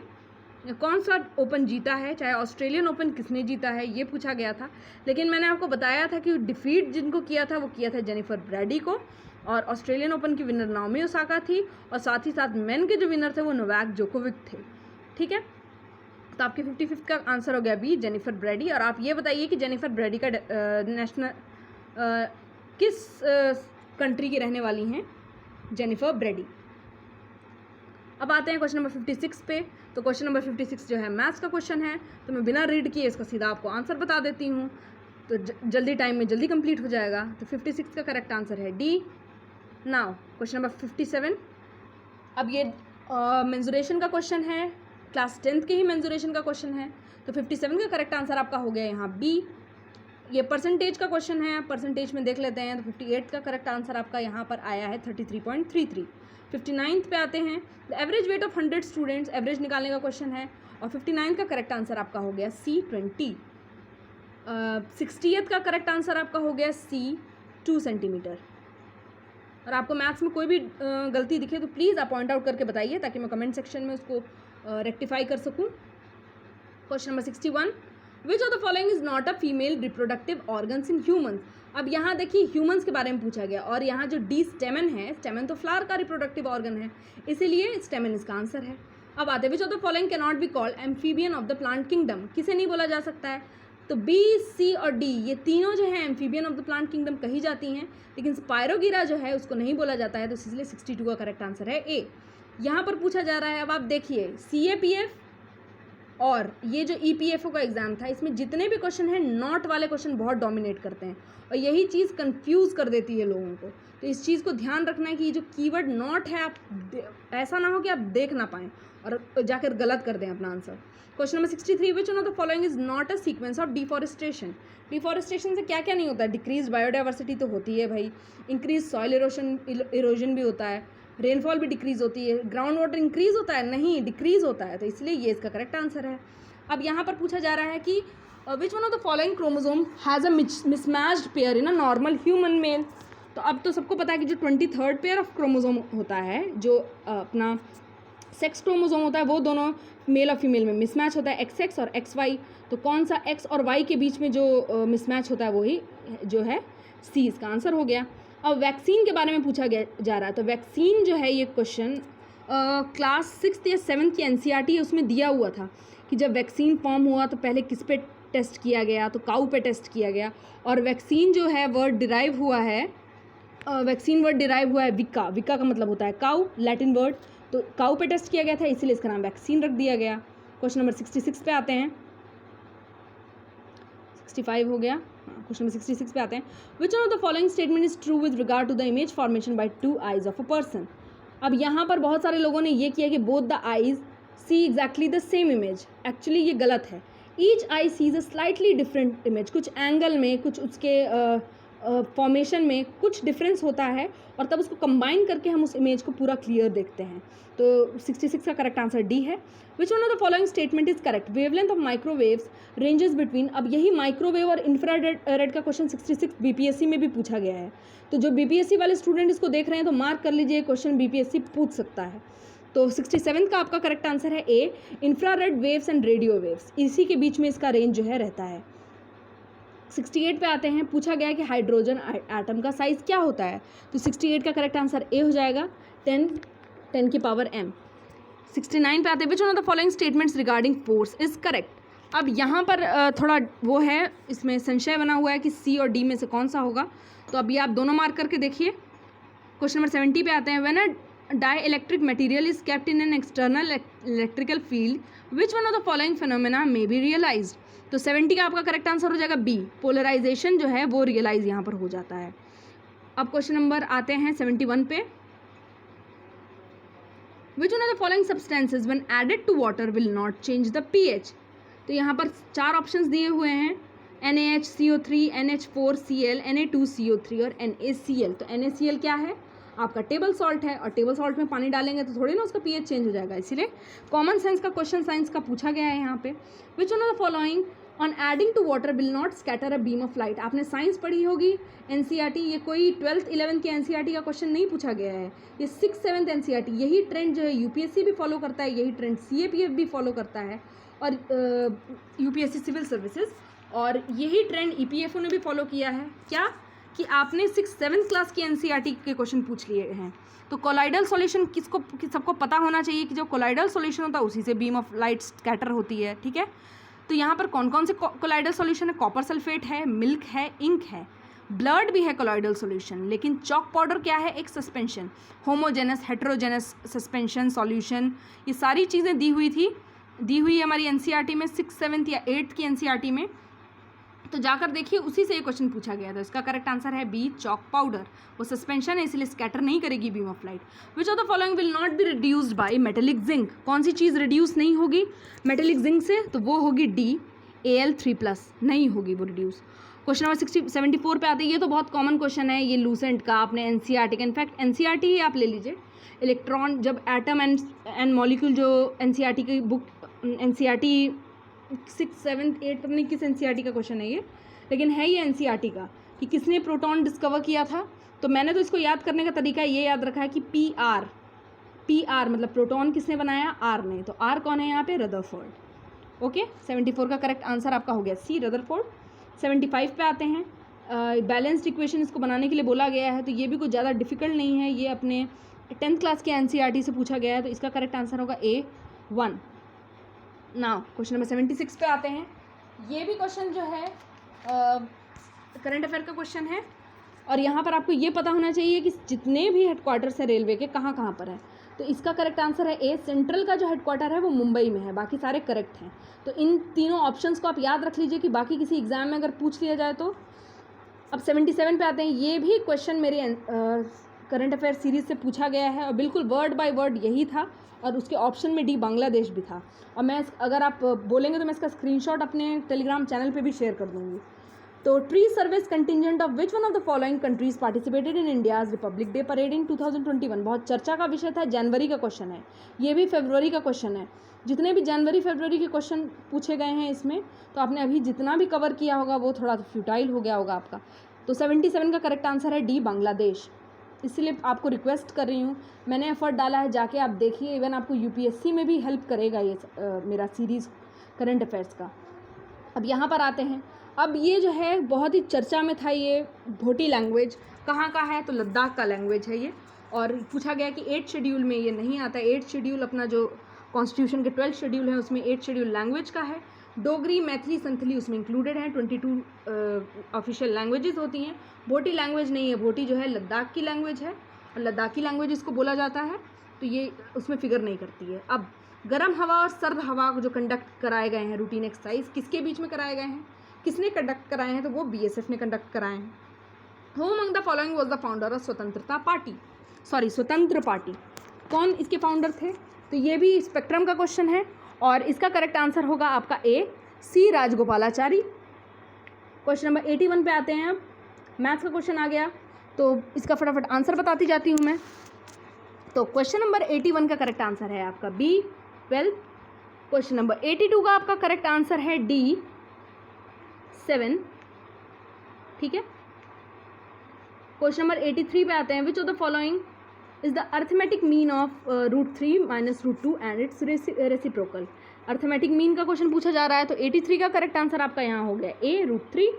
कौन सा ओपन जीता है, चाहे ऑस्ट्रेलियन ओपन किसने जीता है, ये पूछा गया था। लेकिन मैंने आपको बताया था कि डिफीट जिनको किया था वो किया था जेनिफर ब्रैडी को, और ऑस्ट्रेलियन ओपन की विनर नाओमी ओसाका थी, और साथ ही साथ मेन के जो विनर थे वो नोवाक जोकोविक थे। ठीक है, तो आपके 55 का आंसर हो गया बी, जेनिफर ब्रैडी। और आप ये बताइए कि जेनिफर ब्रैडी का नेशनल किस कंट्री की रहने वाली हैं जेनिफर ब्रैडी। अब आते हैं क्वेश्चन नंबर 56 पे। तो क्वेश्चन नंबर 56 जो है मैथ्स का क्वेश्चन है, तो मैं बिना रीड किए इसका सीधा आपको आंसर बता देती हूँ, तो जल्दी टाइम में जल्दी कंप्लीट हो जाएगा। तो 56 का करेक्ट आंसर है डी। नाउ क्वेश्चन नंबर 57, अब ये मेंसुरेशन का क्वेश्चन है, क्लास 10th के ही मेंसुरेशन का क्वेश्चन है। तो 57 का करेक्ट आंसर आपका हो गया यहाँ बी, ये परसेंटेज का क्वेश्चन है, परसेंटेज में देख लेते हैं। तो 58 का करेक्ट आंसर आपका यहाँ पर आया है 33.33। 59 पे आते हैं, the average weight of 100 students, average निकालने का क्वेश्चन है और 59 का करेक्ट आंसर आपका हो गया C20। 60th का करेक्ट आंसर आपका हो गया C 2 सेंटीमीटर। और आपको मैथ्स में कोई भी गलती दिखे तो प्लीज़ आप पॉइंट आउट करके बताइए ताकि मैं कमेंट सेक्शन में उसको रेक्टिफाई कर सकूँ। Question number 61, which of the following is not a female reproductive organs in humans. अब यहाँ देखिए ह्यूमंस के बारे में पूछा गया और यहाँ जो डी स्टेमन है, स्टेमन तो फ्लावर का रिप्रोडक्टिव ऑर्गन है, इसीलिए स्टेमन इसका आंसर है। अब आते विच of the following can not be called amphibian of the plant kingdom, किसे नहीं बोला जा सकता है। तो बी, सी और डी ये तीनों जो है amphibian of the plant kingdom कही जाती हैं, लेकिन स्पायरोगिरा जो है उसको नहीं बोला जाता है, तो इसलिए 62 का करेक्ट आंसर है ए। यहाँ पर पूछा जा रहा है, अब आप देखिए CAPF और ये जो EPFO का एग्जाम था, इसमें जितने भी क्वेश्चन हैं नॉट वाले क्वेश्चन बहुत डोमिनेट करते हैं और यही चीज़ कंफ्यूज कर देती है लोगों को। तो इस चीज़ को ध्यान रखना है कि ये जो कीवर्ड नॉट है, आप ऐसा ना हो कि आप देख ना पाएँ और जाकर गलत कर दें अपना answer. Question number 63, which one of the following is not a sequence of deforestation. Deforestation से क्या क्या नहीं होता है, डिक्रीज बायोडाइवर्सिटी तो होती है भाई, इंक्रीज सॉइल इरोजन भी होता है, रेनफॉल भी डिक्रीज होती है, ग्राउंड वाटर इंक्रीज होता है, नहीं डिक्रीज होता है, तो इसलिए ये इसका करेक्ट आंसर है। अब यहाँ पर पूछा जा रहा है कि विच one of the following chromosome has a mismatched pair in a normal human male. तो अब तो सबको पता है कि जो 23rd पेयर ऑफ क्रोमोसोम होता है, जो अपना सेक्स क्रोमोसोम होता है, वो दोनों मेल और फीमेल में मिसमैच होता है, XX और XY। तो कौन सा X और Y के बीच में जो मिसमैच होता है वही जो है C, इसका आंसर हो गया। अब वैक्सीन के बारे में पूछा जा रहा है, तो वैक्सीन जो है ये क्वेश्चन क्लास 6th या 7th की NCERT है उसमें दिया हुआ था कि जब वैक्सीन फॉर्म हुआ तो पहले किस पे टेस्ट किया गया, तो काऊ पे टेस्ट किया गया। और वैक्सीन जो है वर्ड डिराइव हुआ है, वैक्सीन वर्ड डिराइव हुआ है विका, विका का मतलब होता है काऊ, लैटिन वर्ड, तो काऊ पे टेस्ट किया गया था, इसीलिए इसका नाम वैक्सीन रख दिया गया। क्वेश्चन नंबर 66 पे आते हैं, 65 हो गया, क्वेश्चन नंबर 66 पे आते हैं, which one of the following statement is true with regard to the image formation by 2 eyes of a person. अब यहाँ पर बहुत सारे लोगों ने ये किया कि both the eyes see exactly the same image, actually ये गलत है। Each I sees a slightly different image, कुछ एंगल में, कुछ उसके फॉर्मेशन में कुछ डिफरेंस होता है और तब उसको कंबाइन करके हम उस इमेज को पूरा क्लियर देखते हैं। तो 66 का करेक्ट आंसर डी है। Which one of the following statement is correct, wavelength of microwaves ranges between. अब यही माइक्रोवेव और इंफ्रारेड का क्वेश्चन 66 BPSC में भी पूछा गया है, तो जो BPSC वाले स्टूडेंट इसको देख रहे हैं तो मार्क कर लीजिए, क्वेश्चन BPSC पूछ सकता है। तो 67 का आपका करेक्ट आंसर है A, infrared waves and radio waves, इसी के बीच में इसका रेंज जो है रहता है। 68 पे आते हैं, पूछा गया है कि हाइड्रोजन एटम का साइज़ क्या होता है, तो 68 का करेक्ट आंसर ए हो जाएगा, 10 की पावर m। 69 पे आते हैं, which one of the following statements regarding force is correct. अब यहाँ पर थोड़ा वो है, इसमें संशय बना हुआ है कि सी और डी में से कौन सा होगा, तो अब ये आप दोनों मार्क करके देखिए। क्वेश्चन नंबर 70 पे आते हैं, when a dielectric material is kept in an external electrical field which one of the following phenomena may be realized. तो 70 का आपका करेक्ट आंसर हो जाएगा बी, पोलराइजेशन जो है वो रियलाइज यहाँ पर हो जाता है। अब क्वेश्चन नंबर आते हैं 71 पे, which one of the following substances when added to water will not change the pH। तो यहाँ पर 4 ऑप्शंस दिए हुए हैं, NaHCO3, NH4Cl, Na2CO3 और NaCl। तो NaCl क्या है, आपका टेबल सॉल्ट है, और टेबल सॉल्ट में पानी डालेंगे तो थोड़ी ना उसका pH चेंज हो जाएगा, इसीलिए कॉमन सेंस का क्वेश्चन साइंस का पूछा गया है यहाँ पे। Which one of the following on adding to water will not scatter a beam of light. आपने साइंस पढ़ी होगी NCERT, ये कोई 12th 11th के NCERT का क्वेश्चन नहीं पूछा गया है, ये 6th 7th NCERT, यही ट्रेंड जो है UPSC भी फॉलो करता है, यही ट्रेंड CAPF भी फॉलो करता है और UPSC सिविल सर्विसेज, और यही ट्रेंड EPFO ने भी फॉलो किया है। क्या कि आपने 6th 7th क्लास की NCERT के क्वेश्चन पूछ लिए हैं, तो कोलाइडल सॉल्यूशन सबको पता होना चाहिए कि जो कोलाइडल सॉल्यूशन होता है उसी से बीम ऑफ लाइट स्कैटर होती है, ठीक है। तो यहाँ पर कौन कौन से कोलाइडल सॉल्यूशन है, कॉपर सल्फेट है, मिल्क है, इंक है, ब्लड भी है कोलाइडल सॉल्यूशन, लेकिन चॉक पाउडर क्या है, एक suspension, homogeneous heterogeneous suspension solution, ये सारी चीज़ें दी हुई है हमारी NCERT में 6th 7th या 8th की NCERT में। तो जाकर देखिए, उसी से ये क्वेश्चन पूछा गया था। इसका करेक्ट आंसर है बी, चॉक पाउडर, वो सस्पेंशन है इसलिए स्कैटर नहीं करेगी beam of light. Which of the following will not be reduced by metallic zinc. कौन सी चीज़ रिड्यूस नहीं होगी मेटेलिक जिंक से, तो वो होगी डी, Al3+ नहीं होगी वो रिड्यूस। क्वेश्चन नंबर 74 पे आते हैं। ये तो बहुत कॉमन क्वेश्चन है, ये लूसेंट का, आपने एनसीईआरटी का, इनफैक्ट एनसीईआरटी ही आप ले लीजिए, इलेक्ट्रॉन जब एटम एंड मॉलिक्यूल, जो एनसीईआरटी की बुक, एनसीईआरटी 6, 7, 8 पता नहीं किस एनसीईआरटी का क्वेश्चन है ये, लेकिन है ये एनसीईआरटी का कि किसने प्रोटॉन डिस्कवर किया था। तो मैंने तो इसको याद करने का तरीका ये याद रखा है कि पी आर मतलब प्रोटॉन किसने बनाया, आर ने, तो आर कौन है यहाँ पे, रदरफोर्ड। ओके, 74 का करेक्ट आंसर आपका हो गया सी, रदरफोर्ड। 75 पे आते हैं। बैलेंस्ड इक्वेशन इसको बनाने के लिए बोला गया है, तो ये भी कुछ ज़्यादा डिफिकल्ट नहीं है, ये अपने 10th क्लास के एनसीईआरटी से पूछा गया है, तो इसका करेक्ट आंसर होगा A1। नाउ क्वेश्चन नंबर 76 पे आते हैं। ये भी क्वेश्चन जो है करंट अफेयर का क्वेश्चन है, और यहाँ पर आपको ये पता होना चाहिए कि जितने भी हेडक्वार्टर्स हैं रेलवे के कहाँ कहाँ पर है। तो इसका करेक्ट आंसर है ए, सेंट्रल का जो हेडक्वार्टर है वो मुंबई में है, बाकी सारे करेक्ट हैं। तो इन तीनों ऑप्शंस को आप याद रख लीजिए कि बाकी किसी एग्जाम में अगर पूछ लिया जाए तो। अब 77 पे आते हैं। ये भी क्वेश्चन मेरे करंट अफेयर सीरीज़ से पूछा गया है, और बिल्कुल वर्ड बाय वर्ड यही था, और उसके ऑप्शन में डी बांग्लादेश भी था। और मैं अगर आप बोलेंगे तो मैं इसका स्क्रीनशॉट अपने टेलीग्राम चैनल पे भी शेयर कर दूँगी। तो tri service contingent of which one of the following countries participated in India's republic day parade in 2021, बहुत चर्चा का विषय था, जनवरी का क्वेश्चन है, ये भी फरवरी का क्वेश्चन है। जितने भी जनवरी फरवरी के क्वेश्चन पूछे गए हैं इसमें, तो आपने अभी जितना भी कवर किया होगा वो थोड़ा फ्यूटाइल हो गया होगा आपका। तो 77 का करेक्ट आंसर है डी, बांग्लादेश। इसलिए आपको रिक्वेस्ट कर रही हूँ, मैंने एफर्ट डाला है, जाके आप देखिए, इवन आपको यूपीएससी में भी हेल्प करेगा ये मेरा सीरीज़ करंट अफेयर्स का। अब यहाँ पर आते हैं। अब ये जो है बहुत ही चर्चा में था, ये भोटी लैंग्वेज कहाँ का है, तो लद्दाख का लैंग्वेज है ये, और पूछा गया कि 8th शेड्यूल में ये नहीं आता। 8th शेड्यूल अपना जो कॉन्स्टिट्यूशन के 12th शेड्यूल है उसमें 8th शेड्यूल लैंग्वेज का है। डोगरी, मैथिली, संथली उसमें इंक्लूडेड है। 22 ऑफिशियल लैंग्वेजेस होती हैं। भोटी लैंग्वेज नहीं है, भोटी जो है लद्दाख की लैंग्वेज है, और लद्दाखी लैंग्वेज इसको बोला जाता है, तो ये उसमें फिगर नहीं करती है। अब गर्म हवा और सर्द हवा जो कंडक्ट कराए गए हैं रूटीन एक्सरसाइज, किसके बीच में कराए गए हैं, किसने कंडक्ट कराए हैं, तो वो बीएसएफ ने कंडक्ट कराए हैं। Who among the following was the founder of स्वतंत्र पार्टी, कौन इसके फाउंडर थे, तो ये भी स्पेक्ट्रम का क्वेश्चन है, और इसका करेक्ट आंसर होगा आपका ए, सी, राजगोपालाचारी। क्वेश्चन नंबर 81 पे आते हैं। अब मैथ्स का क्वेश्चन आ गया, तो इसका फटाफट आंसर बताती जाती हूँ मैं। तो क्वेश्चन नंबर 81 का करेक्ट आंसर है आपका बी, 12। क्वेश्चन नंबर 82 का आपका करेक्ट आंसर है डी, 7, ठीक है। क्वेश्चन नंबर 83 पे आते हैं। Which of the following is the arithmetic mean of √3 - √2 and it's reciprocal. Arithmetic mean का क्वेश्चन पूछा जा रहा है, तो 83 का करेक्ट आंसर आपका यहाँ हो गया ए, √3।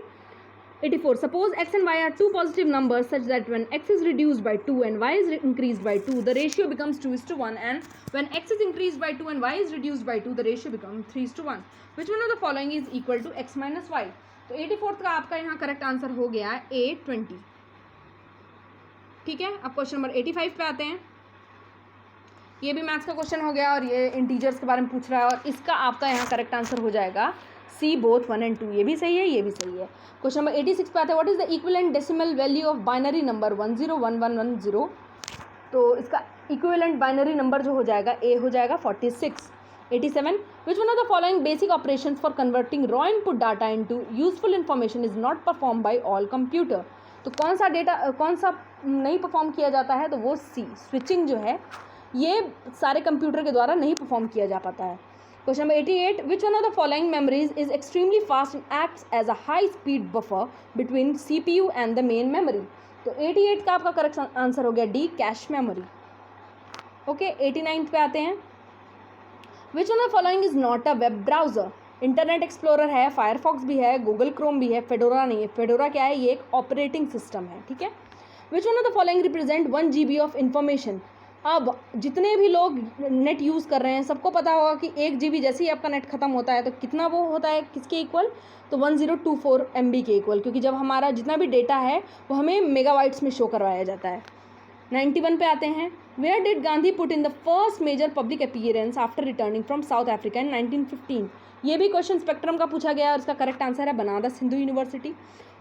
84, suppose x and y are two positive numbers such that when x is reduced by 2 and y is increased by 2, the ratio becomes 2:1, and when x is increased by 2 and y is reduced by 2, the ratio becomes 3:1. Which one of the following is equal to x minus y? तो 84th का आपका यहाँ correct answer हो गया A, 20, ठीक है। अब question number 85 पे आते हैं। ये भी मैथ्स का क्वेश्चन हो गया, और ये इंटीजर्स के बारे में पूछ रहा है, और इसका आपका यहाँ करेक्ट आंसर हो जाएगा सी, बोथ 1 and 2। ये भी सही है, ये भी सही है। क्वेश्चन नंबर 86 पे आता है। What is the equivalent decimal value of binary number 101110? तो इसका इक्विवेलेंट बाइनरी नंबर जो हो जाएगा ए हो जाएगा 46। 87, विच one of the following basic operations for converting raw input data into useful information is not perform by all computer? तो कौन सा नहीं परफॉर्म किया जाता है, तो वो सी, स्विचिंग जो है ये सारे कंप्यूटर के द्वारा नहीं परफॉर्म किया जा पाता है। Question number 88, which one of the following memories is extremely fast and acts as a high speed buffer between CPU and the main memory? तो 88 का आपका करेक्ट आंसर हो गया डी, कैश मेमोरी। ओके, 89 पे आते हैं। Which one of the following is not a web browser? Internet explorer है, Firefox भी है, गूगल क्रोम भी है, फेडोरा नहीं है। फेडोरा क्या है, ये एक ऑपरेटिंग सिस्टम है, ठीक है। Which one of the following represent 1 GB of information? अब जितने भी लोग नेट यूज़ कर रहे हैं सबको पता होगा कि 1 GB जैसे ही आपका नेट खत्म होता है तो कितना वो होता है, किसके इक्वल, तो 1024 MB के इक्वल, क्योंकि जब हमारा जितना भी डेटा है वो हमें मेगाबाइट्स में शो करवाया जाता है। 91 पे आते हैं। Where did Gandhi put in the first major public appearance after returning from South Africa in 1915? ये भी क्वेश्चन स्पेक्ट्रम का पूछा गया, और इसका करेक्ट आंसर है Banaras Hindu university.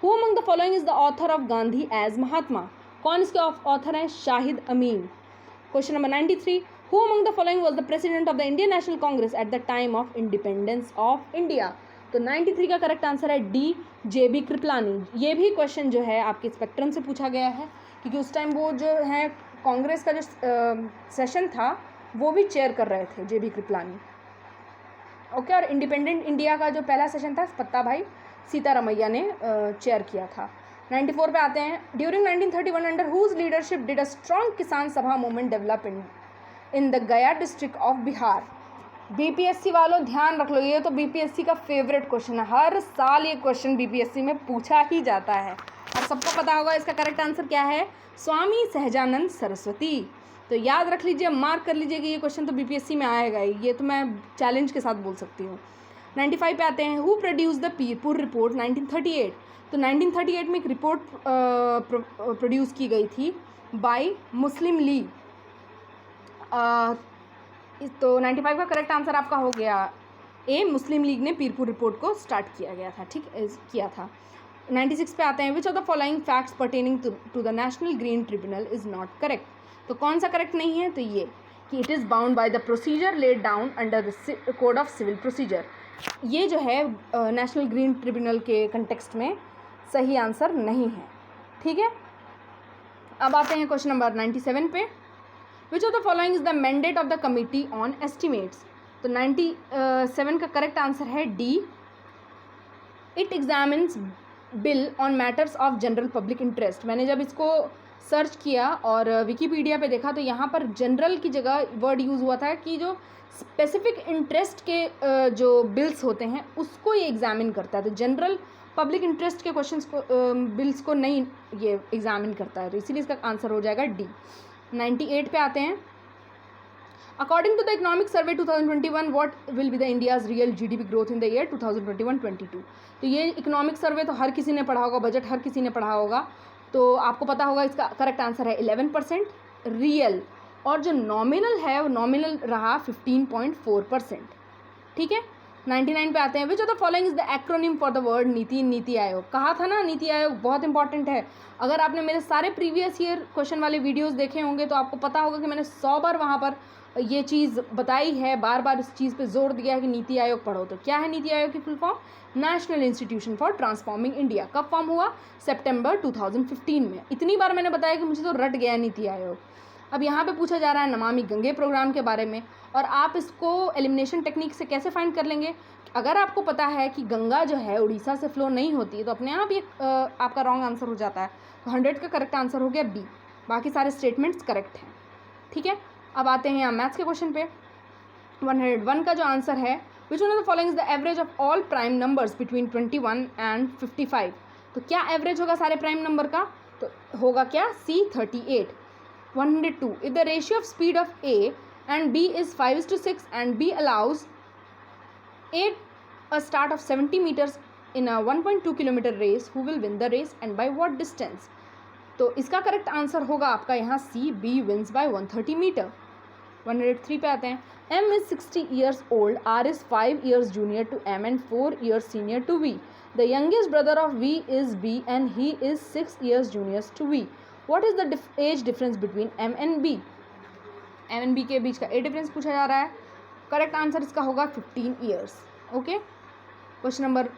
Who among the following is the author of Gandhi as Mahatma? कौन इसके ऑथर हैं, Shahid Amin. Question number 93, who among the following was the president of the Indian National Congress at the time of independence of India? तो 93 का correct answer है D, JB Kripalani. ये भी question जो है आपके स्पेक्ट्रम से पूछा गया है, क्योंकि उस टाइम वो जो है कांग्रेस का जो सेशन था वो भी चेयर कर रहे थे JB कृपलानी। ओके, और इंडिपेंडेंट इंडिया का जो पहला सेशन था पत्ता भाई सीतारमैया ने चेयर किया था। 94 पे आते हैं। During 1931 under whose leadership did a strong Kisan Sabha movement develop in the Gaya district of Bihar. BPSC वालों ध्यान रख लो, ये तो BPSC का फेवरेट क्वेश्चन है, हर साल ये क्वेश्चन BPSC में पूछा ही जाता है और सबको पता होगा इसका करेक्ट आंसर क्या है, स्वामी सहजानंद सरस्वती। तो याद रख लीजिए, मार्क कर लीजिए कि ये क्वेश्चन तो BPSC में आएगा ही, ये तो मैं चैलेंज के साथ बोल सकती हूँ। 95 पे आते हैं। Who produce the Pirpur report 1938। तो 1938 में एक रिपोर्ट प्रोड्यूस की गई थी बाय मुस्लिम लीग। तो 95 का करेक्ट आंसर आपका हो गया ए, मुस्लिम लीग ने पीरपुर रिपोर्ट को स्टार्ट किया गया था, ठीक किया था। 96 पे आते हैं। Which of the following facts pertaining to the National Green Tribunal is not correct. तो कौन सा करेक्ट नहीं है, तो ये कि it is bound by the procedure laid down under the Code of Civil Procedure. ये जो है नेशनल ग्रीन ट्रिब्यूनल के कंटेक्स्ट में सही आंसर नहीं है, ठीक है। अब आते हैं क्वेश्चन नंबर 97 पे। विच of the following is the mandate of the committee on estimates. तो 97 का करेक्ट आंसर है D, it examines bill on matters of general public interest. मैंने जब इसको सर्च किया और विकीपीडिया पे देखा तो यहाँ पर जनरल की जगह वर्ड यूज़ हुआ था कि जो स्पेसिफिक इंटरेस्ट के जो बिल्स होते हैं उसको ये एग्जामिन करता है। तो जनरल पब्लिक इंटरेस्ट के क्वेश्चंस को बिल्स को नहीं ये एग्जामिन करता है, तो इसीलिए इसका आंसर हो जाएगा डी। 98 पे आते हैं। According to the Economic Survey 2021 what will be the India's real GDP growth in the year 2021-22। तो ये इकोनॉमिक सर्वे तो हर किसी ने पढ़ा होगा, बजट हर किसी ने पढ़ा होगा, तो आपको पता होगा इसका करेक्ट आंसर है 11% रियल, और जो नॉमिनल है वो नॉमिनल रहा 15.4%, ठीक है। 99 पे आते हैं। Which of the following is the acronym for the word नीति, नीति आयोग। कहा था ना नीति आयोग बहुत इंपॉर्टेंट है। अगर आपने मेरे सारे प्रीवियस ईयर क्वेश्चन वाले वीडियोस देखे होंगे तो आपको पता होगा कि मैंने 100 बार वहाँ पर ये चीज़ बताई है, बार बार इस चीज़ पे जोर दिया है कि नीति आयोग पढ़ो। तो क्या है नीति आयोग की full form? National institution for transforming India. कब फॉर्म हुआ? सितंबर 2015 में। इतनी बार मैंने बताया कि मुझे तो रट गया नीति आयोग। अब यहाँ पे पूछा जा रहा है नमामि गंगे प्रोग्राम के बारे में, और आप इसको एलिमिनेशन टेक्निक से कैसे फाइंड कर लेंगे? अगर आपको पता है कि गंगा जो है उड़ीसा से फ्लो नहीं होती है तो अपने आप ये आपका रॉन्ग आंसर हो जाता है। तो 100 का करेक्ट आंसर हो गया बी, बाकी सारे स्टेटमेंट्स करेक्ट हैं, ठीक है। अब आते हैं यहाँ मैथ्स के क्वेश्चन पे। 101 का जो आंसर है, which one of the following is the average of all prime numbers between 21 and 55। तो क्या एवरेज होगा सारे प्राइम नंबर का? तो होगा क्या? C 38। 102 if the ratio of speed of A and B is 5:6 and B allows a start of 70 meters in a 1.2 kilometer race, who will win the race and by what distance? तो इसका correct answer होगा आपका यहाँ C, B wins by 130 metre. 103 पे आते हैं। M is 60 years old, R is 5 years junior to M and 4 years senior to V. The youngest brother of V is B and he is 6 years junior to V. What is the age difference between M and B? M and B के बीच का age difference पूछा जा रहा है। Correct answer इसका होगा 15 years. Okay, question number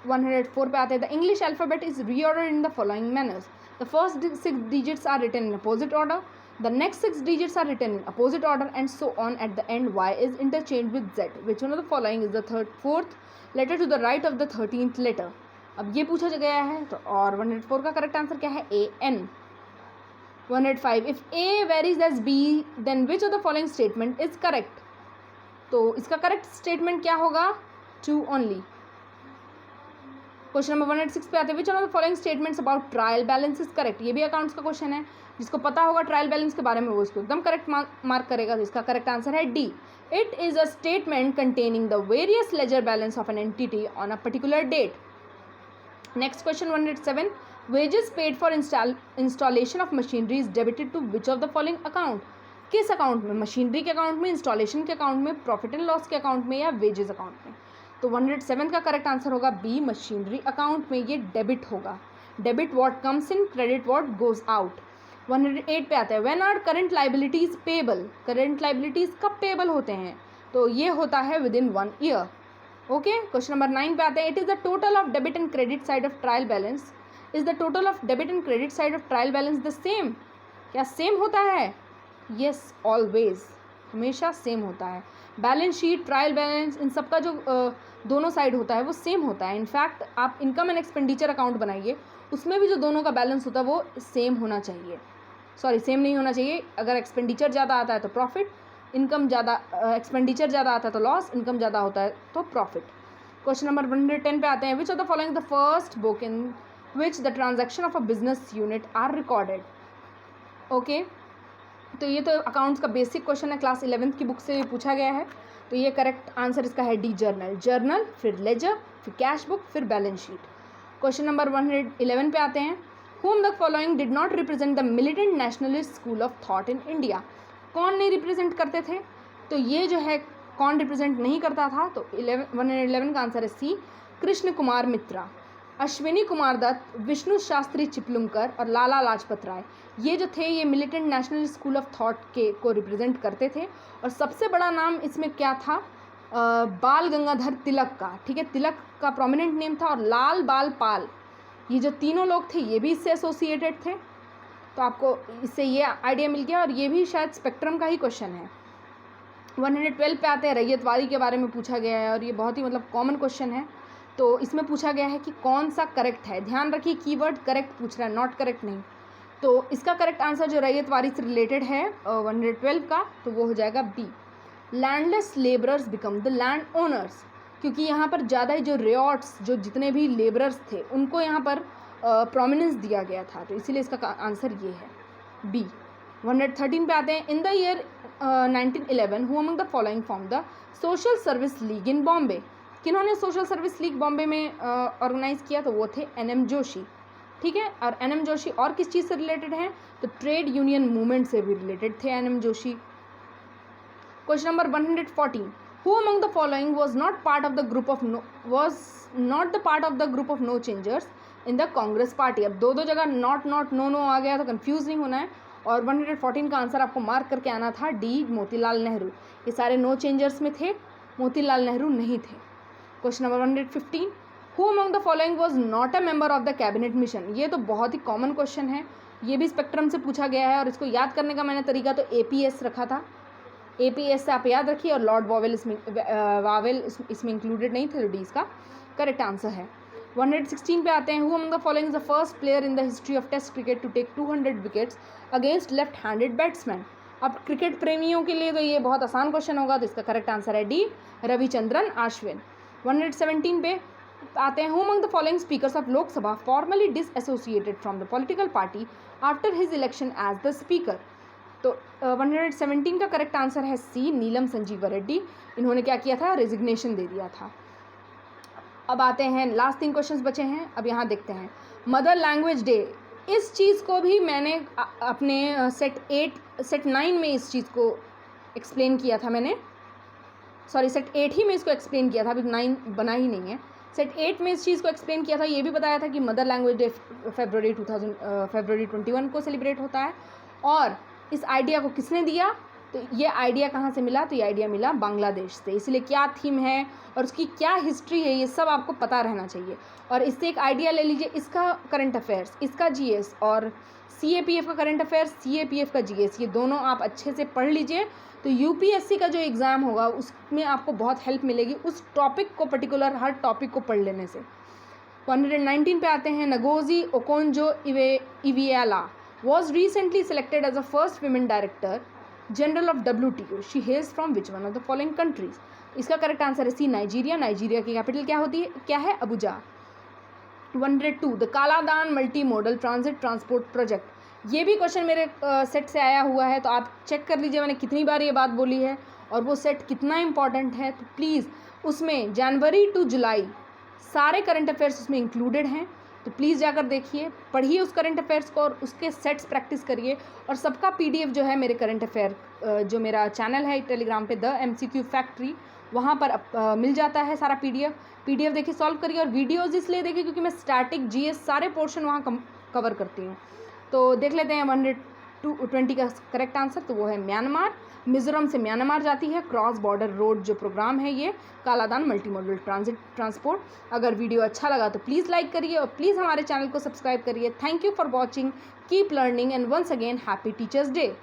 104 पे आते हैं। The English alphabet is reordered in the following manners. The first 6 digits are written in opposite order, the next 6 digits are written in opposite order, and so on. At the end, Y is interchanged with Z. Which one of the following is the fourth letter to the right of the 13th letter? अब ये पूछा गया है तो, और 104 का correct answer क्या है? A N। 105 if A varies as B then which of the following statement is correct? तो इसका करेक्ट स्टेटमेंट क्या होगा? 2 only। क्वेश्चन नंबर 106 पे आते हैं। Which of the following statements about trial balance is correct. ये भी अकाउंट्स का क्वेश्चन है, जिसको पता होगा ट्रायल बैलेंस के बारे में वो इसको एकदम करेक्ट मार्क करेगा। तो इसका करेक्ट आंसर है D, it is a statement containing the various ledger balance of an entity on a particular date. Next question 107 wages paid for installation of machinery is debited to which of the following account? किस account में? Machinery के account में, installation के account में, profit and loss के account में, या wages account में? तो 107 का करेक्ट आंसर होगा बी, मशीनरी अकाउंट में ये डेबिट होगा। Debit what comes in, credit what goes out. 108 पे आता है। When are current liabilities payable. Current liabilities कब पेबल होते हैं? तो ये होता है within 1 year. Okay, question number 9 पे आते हैं. It is the total of debit and credit side of trial balance. Is the total of debit and credit side of trial balance the same? क्या same होता है? Yes, always, हमेशा same होता है. Balance sheet, trial balance, इन सब का जो दोनों साइड होता है वो सेम होता है. इनफैक्ट आप इनकम एंड एक्सपेंडिचर अकाउंट बनाइए, उसमें भी जो दोनों का बैलेंस होता है वो सेम होना चाहिए. सॉरी, सेम नहीं होना चाहिए. अगर एक्सपेंडिचर ज़्यादा आता है तो प्रॉफिट, इनकम ज़्यादा, एक्सपेंडिचर ज़्यादा आता है तो लॉस, इनकम ज़्यादा होता है तो प्रॉफिट. क्वेश्चन नंबर 110 पे आते हैं. Which of the following the first book in which the transaction of a business unit are recorded? Okay, तो ये तो अकाउंट्स का बेसिक क्वेश्चन है, क्लास 11th की बुक से पूछा गया है. तो ये करेक्ट आंसर इसका है डी, जर्नल. जर्नल, फिर लेजर, फिर कैश बुक, फिर बैलेंस शीट. क्वेश्चन नंबर 111 पे आते हैं. whom the following did not represent the militant nationalist school of thought in India? कौन नहीं रिप्रेजेंट करते थे? तो ये जो है कौन रिप्रेजेंट नहीं करता था, तो 111 का आंसर है सी, कृष्ण कुमार मित्रा. अश्विनी कुमार दत्त, विष्णु शास्त्री चिपलुंकर और लाला लाजपत राय, ये जो थे ये militant national school of thought के को रिप्रेजेंट करते थे. और सबसे बड़ा नाम इसमें क्या था? बाल गंगाधर तिलक का. ठीक है, तिलक का प्रोमिनेंट नेम था. और लाल बाल पाल, ये जो तीनों लोग थे ये भी इससे एसोसिएटेड थे. तो आपको इससे ये आइडिया मिल गया. और ये भी शायद स्पेक्ट्रम का ही क्वेश्चन है. 112 पे आते हैं. रैयतवाड़ी के बारे में पूछा गया है और ये बहुत ही मतलब कॉमन क्वेश्चन है. तो इसमें पूछा गया है कि कौन सा करेक्ट है. ध्यान रखिए, कीवर्ड करेक्ट पूछ रहा है, नॉट करेक्ट नहीं. तो इसका करेक्ट आंसर जो रैयतवाड़ी से रिलेटेड है 112 का, तो वो हो जाएगा B, landless labourers become the land owners. क्योंकि यहाँ पर ज़्यादा ही जो रियॉट्स, जो जितने भी लेबरर्स थे उनको यहाँ पर प्रोमिनेंस दिया गया था. तो इसीलिए इसका आंसर ये है बी. 113 पे आते हैं. In the year 1911 who among the following form the social service league in Bombay? किन्होंने सोशल सर्विस लीग बॉम्बे में ऑर्गेनाइज किया? तो वो थे एन.एम. जोशी. ठीक है, और एन.एम. जोशी और किस चीज़ से रिलेटेड हैं? तो ट्रेड यूनियन मूवमेंट से भी रिलेटेड थे N M. Joshi. Question number 114. Who among the following was not part of the group of no changers in the Congress party? अब दो जगह नॉट नो आ गया तो कंफ्यूज नहीं होना है. और 114 का आंसर आपको मार्क करके आना था डी, मोतीलाल नेहरू. ये सारे नो चेंजर्स में थे, मोतीलाल नेहरू नहीं थे. Question number 115. Who among the following was not a member of the cabinet mission? ये तो बहुत ही कॉमन क्वेश्चन है, ये भी स्पेक्ट्रम से पूछा गया है. और इसको याद करने का मैंने तरीका तो APS रखा था. APS से आप याद रखिए. और लॉर्ड वावेल इसमें इंक्लूडेड नहीं थे, तो डी इसका करेक्ट आंसर है. 116 पे आते हैं. Who among the following is the first player in the history of test cricket to take 200 wickets against left handed batsman? अब क्रिकेट प्रेमियों के लिए तो ये बहुत आसान क्वेश्चन होगा, तो इसका करेक्ट आंसर है डी, रविचंद्रन आश्विन. 117 पे आते हैं. Who among the following speakers of Lok Sabha formally disassociated from the political party after his election as the speaker? तो 117 का करेक्ट आंसर है सी, नीलम संजीव रेड्डी. इन्होंने क्या किया था? रेजिग्नेशन दे दिया था. अब आते हैं, लास्ट 3 क्वेश्चंस बचे हैं. अब यहाँ देखते हैं मदर लैंग्वेज डे. इस चीज़ को भी मैंने अपने सेट 9 में इस चीज़ को एक्सप्लेन किया था. मैंने सेट 8 ही में इसको एक्सप्लेन किया था, अभी 9 बना ही नहीं है. सेट 8 में इस चीज़ को एक्सप्लेन किया था. ये भी बताया था कि मदर लैंग्वेज डे फरवरी 21 को सेलिब्रेट होता है. और इस आइडिया को किसने दिया? तो ये आइडिया कहाँ से मिला? तो ये आइडिया मिला बांग्लादेश से. इसलिए क्या थीम है और उसकी क्या हिस्ट्री है ये सब आपको पता रहना चाहिए. और इससे एक आइडिया ले लीजिए, इसका करंट अफेयर्स, इसका GS, और CAPF का करंट अफेयर्स, CAPF का GS, ये दोनों आप अच्छे से पढ़ लीजिए. तो UPSC का जो एग्ज़ाम होगा उसमें आपको बहुत हेल्प मिलेगी उस टॉपिक को, पर्टिकुलर हर टॉपिक को पढ़ लेने से. 119 पे आते हैं. Ngozi Okonjo इवियाला was recently selected as the first women director general of WTO. She hails from which one of the following countries? इसका करेक्ट आंसर है सी, नाइजीरिया. नाइजीरिया की कैपिटल क्या है? Abuja. 102. The Kaladan multi modal transit transport project. ये भी question मेरे set से आया हुआ है, तो आप चेक कर लीजिए मैंने कितनी बार ये बात बोली है और वो सेट कितना इंपॉर्टेंट है. तो प्लीज़ उसमें जनवरी टू जुलाई सारे करंट अफेयर्स उसमें इंक्लूडेड हैं. तो प्लीज़ जाकर देखिए, पढ़िए उस करंट अफेयर्स को और उसके सेट्स प्रैक्टिस करिए. और सबका PDF जो है मेरे करंट अफेयर जो मेरा चैनल है टेलीग्राम पे, द MCQ फैक्ट्री, वहाँ पर मिल जाता है सारा PDF देखिए, सॉल्व करिए. और वीडियोज़ इसलिए देखिए क्योंकि मैं स्टैटिक GS सारे पोर्शन वहाँ कवर करती हूँ. तो देख लेते हैं 20 का करेक्ट आंसर, तो वो है म्यांमार। मिज़ोरम से म्यांमार जाती है क्रॉस बॉर्डर रोड जो प्रोग्राम है ये कालादान मल्टी मॉडल ट्रांसपोर्ट। अगर वीडियो अच्छा लगा तो प्लीज़ लाइक करिए और प्लीज़ हमारे चैनल को सब्सक्राइब करिए। Thank you for watching, keep learning and once again happy teachers day.